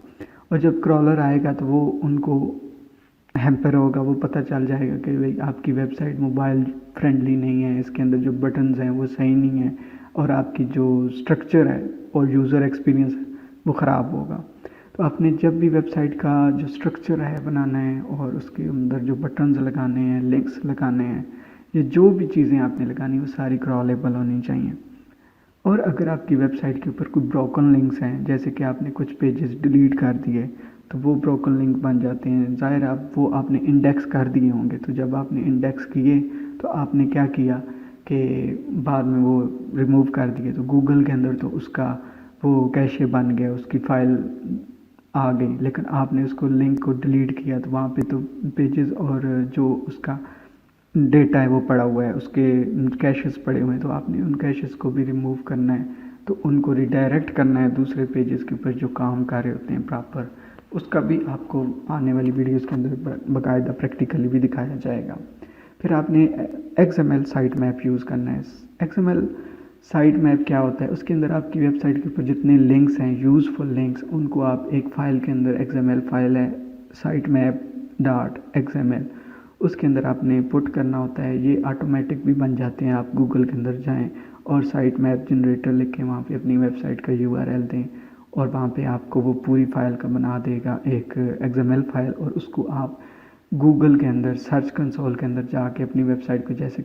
और जब क्रॉलर आएगा तो वो उनको हैम्पर होगा। वो पता चल जाएगा कि भाई आपकी वेबसाइट मोबाइल फ्रेंडली नहीं है, इसके अंदर जो बटन्स हैं वो सही नहीं है और आपकी जो स्ट्रक्चर है और यूज़र एक्सपीरियंस है वो ख़राब होगा। तो आपने जब भी वेबसाइट का जो स्ट्रक्चर है बनाना है और उसके अंदर जो बटन्स लगाने हैं, लिंक्स लगाने हैं, ये जो भी चीज़ें आपने लगानी वो सारी क्रॉलेबल होनी चाहिए। और अगर आपकी वेबसाइट के ऊपर कोई ब्रोकन लिंक्स हैं, जैसे कि आपने कुछ पेजेस डिलीट कर दिए तो वो ब्रोकन लिंक बन जाते हैं। ज़ाहिर आप वो आपने इंडेक्स कर दिए होंगे, तो जब आपने इंडेक्स किए तो आपने क्या किया कि बाद में वो रिमूव कर दिए, तो गूगल के अंदर तो उसका वो कैशे बन गया, उसकी फ़ाइल आ गई, लेकिन आपने उसको लिंक को डिलीट किया तो वहाँ पे तो पेजेस और जो उसका डेटा है वो पड़ा हुआ है, उसके कैशेस पड़े हुए हैं, तो आपने उन कैशेस को भी रिमूव करना है, तो उनको रिडायरेक्ट करना है दूसरे पेजेस के ऊपर जो काम कर रहे होते हैं प्रॉपर। उसका भी आपको आने वाली वीडियोस के अंदर बाकायदा प्रैक्टिकली भी दिखाया जाएगा। फिर आपने XML साइट मैप यूज़ करना है। XML साइट मैप क्या होता है, उसके अंदर आपकी वेबसाइट के ऊपर जितने लिंक्स हैं, यूज़फुल लिंक्स, उनको आप एक फ़ाइल के अंदर, XML फाइल है साइट मैप .xml, उसके अंदर आपने पुट करना होता है। ये ऑटोमेटिक भी बन जाते हैं। आप गूगल के अंदर जाएं और साइट मैप जनरेटर लिख के वहाँ पे अपनी वेबसाइट का URL दें और वहाँ पे आपको वो पूरी फ़ाइल का बना देगा एक XML फाइल, और उसको आप गूगल के अंदर सर्च कंसोल के अंदर जाके अपनी वेबसाइट को जैसे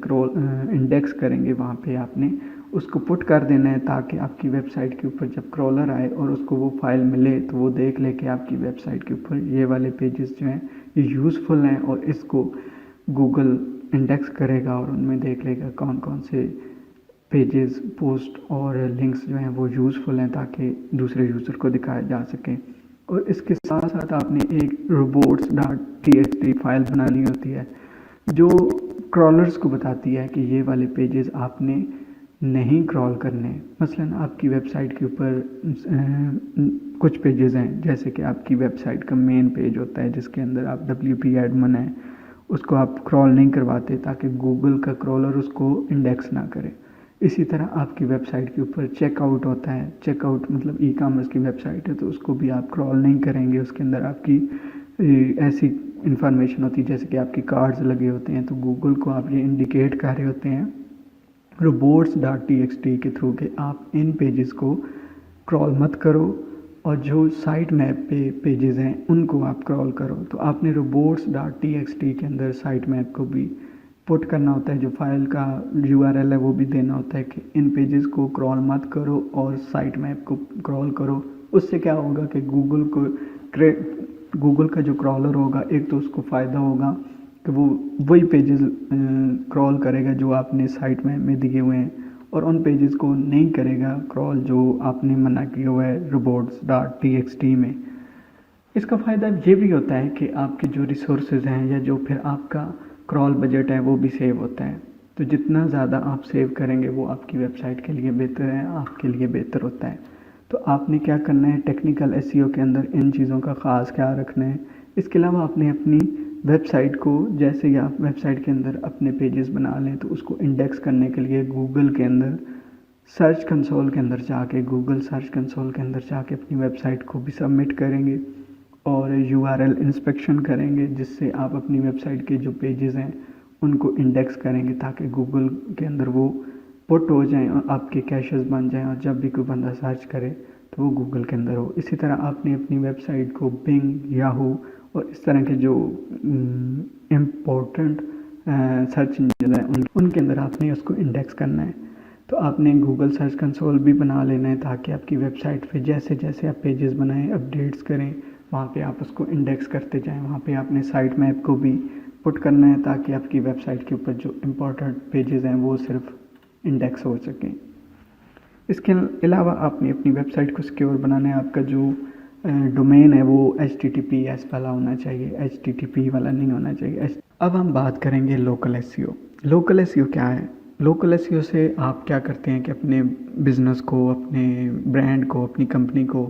इंडेक्स करेंगे वहाँ पे आपने उसको पुट कर देना है, ताकि आपकी वेबसाइट के ऊपर जब क्रॉलर आए और उसको वो फाइल मिले तो वो देख ले कि आपकी वेबसाइट के ऊपर ये वाले पेजेस जो हैं ये यूज़फुल हैं और इसको गूगल इंडेक्स करेगा और उनमें देख लेगा कौन कौन से पेजेस, पोस्ट और लिंक्स जो हैं वो यूज़फुल हैं ताकि दूसरे यूज़र को दिखाया जा सके। और इसके साथ साथ आपने एक robots.txt फाइल बनानी होती है जो क्रॉलर्स को बताती है कि ये वाले पेजेस आपने नहीं क्रॉल करने। मसलन आपकी वेबसाइट के ऊपर कुछ पेजेस हैं, जैसे कि आपकी वेबसाइट का मेन पेज होता है जिसके अंदर आप WP एडमिन है, उसको आप क्रॉल नहीं करवाते ताकि गूगल का क्रॉलर उसको इंडेक्स ना करे। इसी तरह आपकी वेबसाइट के ऊपर चेकआउट होता है, चेकआउट मतलब ई-कॉमर्स की वेबसाइट है तो उसको भी आप क्रॉल नहीं करेंगे। उसके अंदर आपकी ऐसी इंफॉर्मेशन होती है जैसे कि आपकी कार्ड्स लगे होते हैं, तो गूगल को आप ये इंडिकेट कर रहे होते हैं robots.txt के थ्रू कि आप इन पेजेस को क्रॉल मत करो और जो साइट मैप पे पेजेस हैं उनको आप क्रॉल करो। तो आपने robots.txt के अंदर साइट मैप को भी पुट करना होता है, जो फाइल का URL है वो भी देना होता है कि इन पेजेस को क्रॉल मत करो और साइट मैप को क्रॉल करो। उससे क्या होगा कि गूगल का जो क्रॉलर होगा, एक तो उसको फ़ायदा होगा कि वो वही पेजेस क्रॉल करेगा जो आपने साइट मैप में दिए हुए हैं और उन पेजेस को नहीं करेगा क्रॉल जो आपने मना किया हुआ है robots.txt में। इसका फ़ायदा ये भी होता है कि आपके जो रिसोर्सेज हैं या जो फिर आपका क्रॉल बजट है वो भी सेव होता है। तो जितना ज़्यादा आप सेव करेंगे वो आपकी वेबसाइट के लिए बेहतर है, आपके लिए बेहतर होता है। तो आपने क्या करना है, टेक्निकल SEO के अंदर इन चीज़ों का ख़ास ख्याल रखना है। इसके अलावा आपने अपनी वेबसाइट को, जैसे ही आप वेबसाइट के अंदर अपने पेजेस बना लें तो उसको इंडेक्स करने के लिए गूगल के अंदर सर्च कंसोल के अंदर जाके, गूगल सर्च कंसोल के अंदर जाके अपनी वेबसाइट को भी सबमिट करेंगे और URL इंस्पेक्शन करेंगे, जिससे आप अपनी वेबसाइट के जो पेजेस हैं उनको इंडेक्स करेंगे ताकि गूगल के अंदर वो पुट हो जाएं और आपके कैशेस बन जाएं और जब भी कोई बंदा सर्च करे तो वो गूगल के अंदर हो। इसी तरह आपने अपनी वेबसाइट को बिंग, याहू और इस तरह के जो इम्पोर्टेंट सर्च इंजन है उनके अंदर आपने उसको इंडेक्स करना है। तो आपने गूगल सर्च कंसोल भी बना लेना है ताकि आपकी वेबसाइट पे जैसे जैसे आप पेजेस बनाएं, अपडेट्स करें, वहाँ पे आप उसको इंडेक्स करते जाएं। वहाँ पे आपने साइट मैप को भी पुट करना है ताकि आपकी वेबसाइट के ऊपर जो इम्पोर्टेंट पेजेस हैं वो सिर्फ इंडेक्स हो सकें। इसके अलावा आपने अपनी वेबसाइट को सिक्योर बनाना है। आपका जो डोमेन है वो HTTPS वाला होना चाहिए, HTTP वाला नहीं होना चाहिए। अब हम बात करेंगे लोकल SEO। लोकल SEO क्या है? लोकल SEO से आप क्या करते हैं कि अपने बिज़नेस को, अपने ब्रांड को, अपनी कंपनी को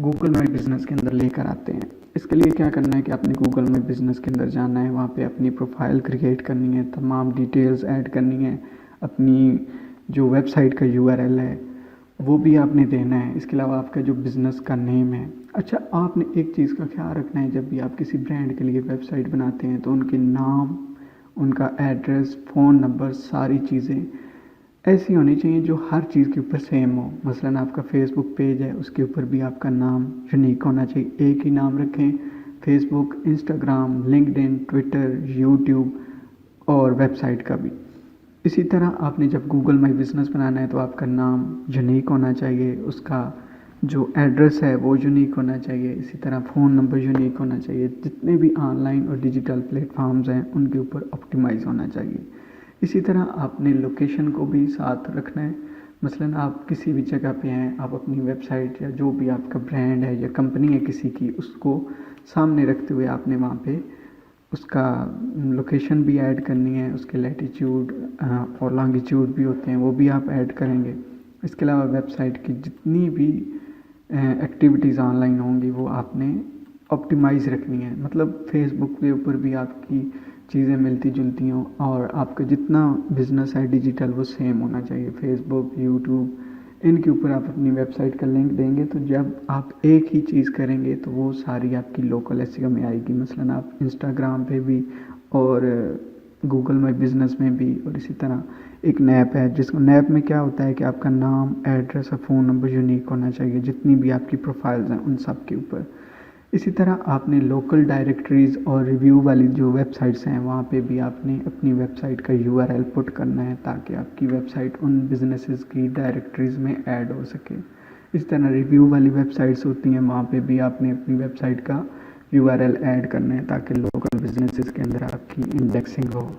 गूगल माई बिज़नेस के अंदर लेकर आते हैं। इसके लिए क्या करना है कि आपने गूगल माई बिज़नेस के अंदर जाना है, वहाँ पे अपनी प्रोफाइल क्रिएट करनी है, तमाम डिटेल्स ऐड करनी है, अपनी जो वेबसाइट का URL है वो भी आपने देना है। इसके अलावा आपका जो बिज़नेस का नेम है। अच्छा, आपने एक चीज़ का ख्याल रखना है, जब भी आप किसी ब्रांड के लिए वेबसाइट बनाते हैं तो उनके नाम, उनका एड्रेस, फ़ोन नंबर, सारी चीज़ें ऐसी होनी चाहिए जो हर चीज़ के ऊपर सेम हो। मसलन आपका फेसबुक पेज है, उसके ऊपर भी आपका नाम यूनिक होना चाहिए, एक ही नाम रखें। Facebook, Instagram, LinkedIn, Twitter, YouTube और वेबसाइट का भी। इसी तरह आपने जब गूगल माई बिज़नेस बनाना है तो आपका नाम यूनिक होना चाहिए, उसका जो एड्रेस है वो यूनिक होना चाहिए, इसी तरह फ़ोन नंबर यूनिक होना चाहिए। जितने भी ऑनलाइन और डिजिटल प्लेटफॉर्म्स हैं उनके ऊपर ऑप्टिमाइज़ होना चाहिए। इसी तरह आपने लोकेशन को भी साथ रखना है। मसलन आप किसी भी जगह पे हैं, आप अपनी वेबसाइट या जो भी आपका ब्रांड है या कंपनी है किसी की, उसको सामने रखते हुए आपने वहाँ पे उसका लोकेशन भी ऐड करनी है, उसके लैटिट्यूड और लॉन्गिट्यूड भी होते हैं वो भी आप ऐड करेंगे। इसके अलावा वेबसाइट की जितनी भी एक्टिविटीज़ ऑनलाइन होंगी वो आपने ऑप्टिमाइज़ रखनी है। मतलब फेसबुक के ऊपर भी आपकी चीज़ें मिलती जुलती हों और आपका जितना बिज़नेस है डिजिटल वो सेम होना चाहिए। फेसबुक, यूट्यूब, इनके ऊपर आप अपनी वेबसाइट का लिंक देंगे तो जब आप एक ही चीज़ करेंगे तो वो सारी आपकी लोकल SEO में आएगी। मसलन आप इंस्टाग्राम पे भी और गूगल माई बिज़नेस में भी, और इसी तरह एक नैप है जिसको नैप में क्या होता है कि आपका नाम, एड्रेस और फ़ोन नंबर यूनिक होना चाहिए जितनी भी आपकी प्रोफाइल्स हैं उन सब के ऊपर। इसी तरह आपने लोकल डायरेक्टरीज़ और रिव्यू वाली जो वेबसाइट्स हैं वहाँ पे भी आपने अपनी वेबसाइट का URL पुट करना है ताकि आपकी वेबसाइट उन बिजनेसेस की डायरेक्टरीज़ में ऐड हो सके। इस तरह रिव्यू वाली वेबसाइट्स होती हैं, वहाँ पे भी आपने अपनी वेबसाइट का यूआरएल ऐड करने हैं ताकि लोकल बिजनेसेस के अंदर आपकी इंडेक्सिंग हो,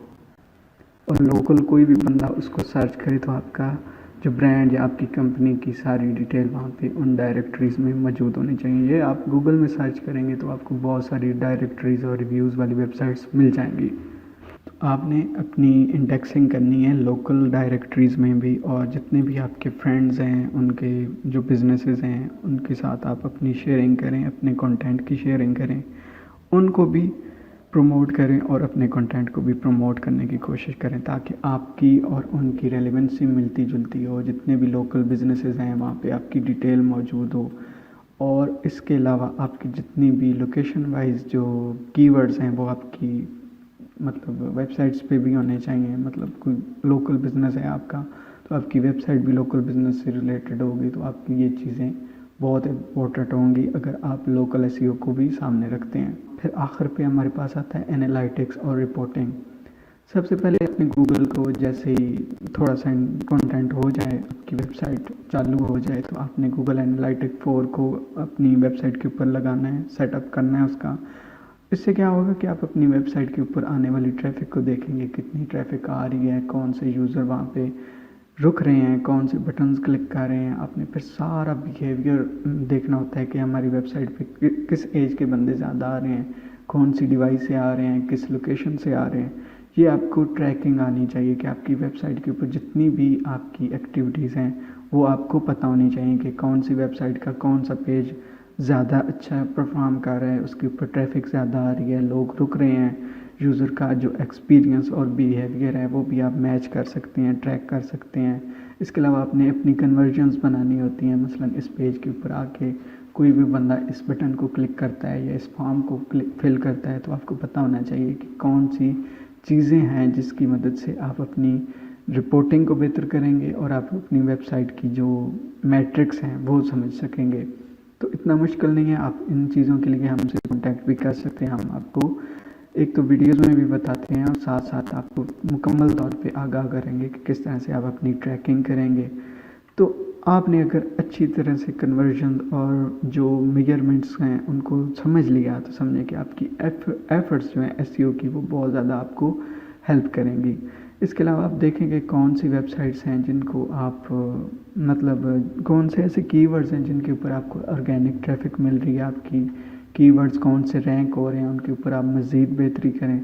और लोकल कोई भी बंदा उसको सर्च करे तो आपका जो ब्रांड या आपकी कंपनी की सारी डिटेल वहाँ पे उन डायरेक्टरीज़ में मौजूद होनी चाहिए। ये आप गूगल में सर्च करेंगे तो आपको बहुत सारी डायरेक्टरीज़ और रिव्यूज़ वाली वेबसाइट्स मिल जाएंगी। तो आपने अपनी इंडेक्सिंग करनी है लोकल डायरेक्टरीज़ में भी, और जितने भी आपके फ्रेंड्स हैं उनके जो बिजनेसेस हैं उनके साथ आप अपनी शेयरिंग करें, अपने कंटेंट की शेयरिंग करें, उनको भी प्रमोट करें और अपने कंटेंट को भी प्रमोट करने की कोशिश करें ताकि आपकी और उनकी रेलेवेंसी मिलती जुलती हो। जितने भी लोकल बिजनेसेस हैं वहाँ पे आपकी डिटेल मौजूद हो, और इसके अलावा आपकी जितनी भी लोकेशन वाइज जो कीवर्ड्स हैं वो आपकी मतलब वेबसाइट्स पे भी होने चाहिए। मतलब कोई लोकल बिज़नेस है आपका तो आपकी वेबसाइट भी लोकल बिज़नेस से रिलेटेड होगी, तो आपकी ये चीज़ें बहुत इम्पोर्टेंट होंगी अगर आप लोकल एसईओ को भी सामने रखते हैं। फिर आखिर पे हमारे पास आता है एनालिटिक्स और रिपोर्टिंग। सबसे पहले अपने गूगल को जैसे ही थोड़ा सा कंटेंट हो जाए, आपकी वेबसाइट चालू हो जाए, तो आपने गूगल एनालिटिक 4 को अपनी वेबसाइट के ऊपर लगाना है, सेटअप करना है उसका। इससे क्या होगा कि आप अपनी वेबसाइट के ऊपर आने वाली ट्रैफ़िक को देखेंगे, कितनी ट्रैफ़िक आ रही है, कौन से यूज़र वहाँ पे रुक रहे हैं, कौन से बटन्स क्लिक कर रहे हैं। आपने फिर सारा बिहेवियर देखना होता है कि हमारी वेबसाइट पे किस एज के बंदे ज़्यादा आ रहे हैं, कौन सी डिवाइस से आ रहे हैं, किस लोकेशन से आ रहे हैं। ये आपको ट्रैकिंग आनी चाहिए कि आपकी वेबसाइट के ऊपर जितनी भी आपकी एक्टिविटीज़ हैं वो आपको पता होनी चाहिए कि कौन सी वेबसाइट का कौन सा पेज ज़्यादा अच्छा परफॉर्म कर रहा है, उसके ऊपर ट्रैफिक ज़्यादा आ रही है, लोग रुक रहे हैं। यूज़र का जो एक्सपीरियंस और बिहेवियर है वो भी आप मैच कर सकते हैं, ट्रैक कर सकते हैं। इसके अलावा आपने अपनी कन्वर्जन्स बनानी होती हैं। मसलन इस पेज के ऊपर आके कोई भी बंदा इस बटन को क्लिक करता है या इस फॉर्म को फिल करता है, तो आपको पता होना चाहिए कि कौन सी चीज़ें हैं जिसकी मदद से आप अपनी रिपोर्टिंग को बेहतर करेंगे और आप अपनी वेबसाइट की जो मैट्रिक्स हैं वो समझ सकेंगे। तो इतना मुश्किल नहीं है, आप इन चीज़ों के लिए हमसे कॉन्टैक्ट भी कर सकते हैं। हम आपको एक तो वीडियोज़ में भी बताते हैं और साथ साथ आपको मुकम्मल तौर पे आगाह करेंगे कि किस तरह से आप अपनी ट्रैकिंग करेंगे। तो आपने अगर अच्छी तरह से कन्वर्जन और जो मेजरमेंट्स हैं उनको समझ लिया तो समझें कि आपकी एफर्ट्स जो हैं एसईओ की वो बहुत ज़्यादा आपको हेल्प करेंगी। इसके अलावा आप देखेंगे कौन सी वेबसाइट्स हैं जिनको आप मतलब कौन से ऐसे कीवर्ड्स हैं जिनके ऊपर आपको ऑर्गेनिक ट्रैफिक मिल रही है, आपकी कीवर्ड्स कौन से रैंक हो रहे हैं, उनके ऊपर आप मज़ीद बेहतरी करें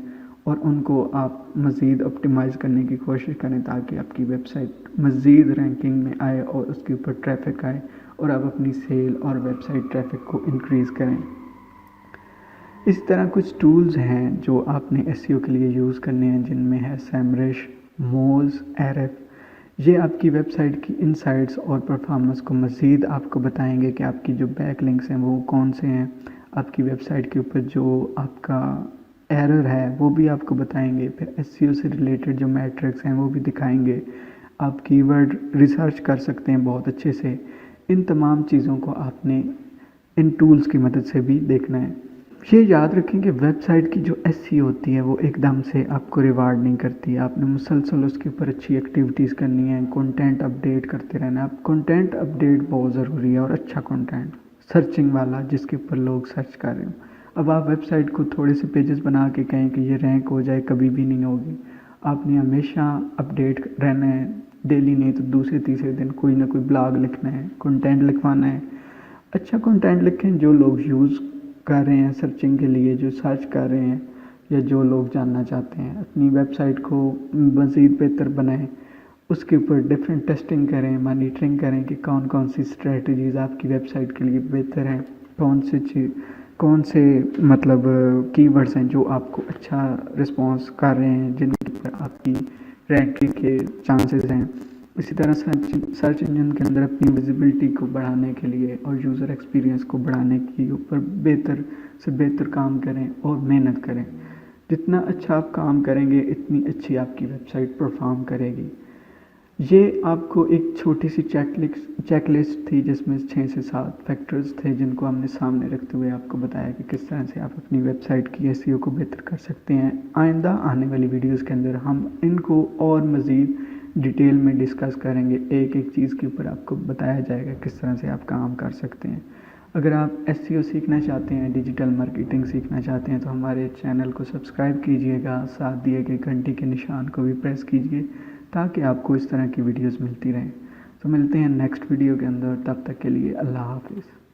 और उनको आप मज़ीद ऑप्टिमाइज़ करने की कोशिश करें ताकि आपकी वेबसाइट मज़ीद रैंकिंग में आए और उसके ऊपर ट्रैफिक आए और आप अपनी सेल और वेबसाइट ट्रैफिक को इंक्रीज़ करें। इस तरह कुछ टूल्स हैं जो आपने एसईओ के लिए यूज़ करने हैं, जिनमें है सेमरिश, मोज, एरफ। ये आपकी वेबसाइट की इनसाइट्स और परफॉर्मेंस को मज़ीद आपको बताएंगे कि आपकी जो बैक लिंक्स हैं वो कौन से हैं। आपकी वेबसाइट के ऊपर जो आपका एरर है वो भी आपको बताएंगे। फिर एसईओ से रिलेटेड जो मैट्रिक्स हैं वो भी दिखाएंगे। आप कीवर्ड रिसर्च कर सकते हैं बहुत अच्छे से। इन तमाम चीज़ों को आपने इन टूल्स की मदद से भी देखना है। ये याद रखें कि वेबसाइट की जो एसईओ होती है वो एकदम से आपको रिवार्ड नहीं करती। आपने मुसलसल उसके ऊपर अच्छी एक्टिविटीज़ करनी है, कंटेंट अपडेट करते रहना है। आप कंटेंट अपडेट बहुत ज़रूरी है और अच्छा कंटेंट सर्चिंग वाला जिसके ऊपर लोग सर्च कर रहे हो। अब आप वेबसाइट को थोड़े से पेजेस बना के कहें कि ये रैंक हो जाए, कभी भी नहीं होगी। आपने हमेशा अपडेट रहना है, डेली नहीं तो दूसरे तीसरे दिन कोई ना कोई ब्लॉग लिखना है, कंटेंट लिखवाना है। अच्छा कंटेंट लिखें जो लोग यूज़ कर रहे हैं सर्चिंग के लिए, जो सर्च कर रहे हैं या जो लोग जानना चाहते हैं। अपनी वेबसाइट को मज़ीद बेहतर बनाएं, उसके ऊपर डिफरेंट टेस्टिंग करें, मॉनिटरिंग करें कि कौन कौन सी स्ट्रेटजीज़ आपकी वेबसाइट के लिए बेहतर हैं, कौन से मतलब कीवर्ड्स हैं जो आपको अच्छा रिस्पॉन्स कर रहे हैं, जिनके ऊपर आपकी रैंकिंग के चांसेस हैं। इसी तरह सर्च इंजन के अंदर अपनी विजिबिलिटी को बढ़ाने के लिए और यूज़र एक्सपीरियंस को बढ़ाने के ऊपर बेहतर से बेहतर काम करें और मेहनत करें। जितना अच्छा आप काम करेंगे इतनी अच्छी आपकी वेबसाइट परफॉर्म करेगी। ये आपको एक छोटी सी चेकलिस्ट थी जिसमें 6 से 7 फैक्टर्स थे जिनको हमने सामने रखते हुए आपको बताया कि किस तरह से आप अपनी वेबसाइट की एसईओ को बेहतर कर सकते हैं। आइंदा आने वाली वीडियोस के अंदर हम इनको और मज़ीद डिटेल में डिस्कस करेंगे। एक एक चीज़ के ऊपर आपको बताया जाएगा किस तरह से आप काम कर सकते हैं। अगर आप एसईओ सीखना चाहते हैं, डिजिटल मार्केटिंग सीखना चाहते हैं, तो हमारे चैनल को सब्सक्राइब कीजिएगा, साथ दिए गए घंटी के निशान को भी प्रेस कीजिए ताकि आपको इस तरह की वीडियोस मिलती रहें। तो मिलते हैं नेक्स्ट वीडियो के अंदर, तब तक के लिए अल्लाह हाफिज़।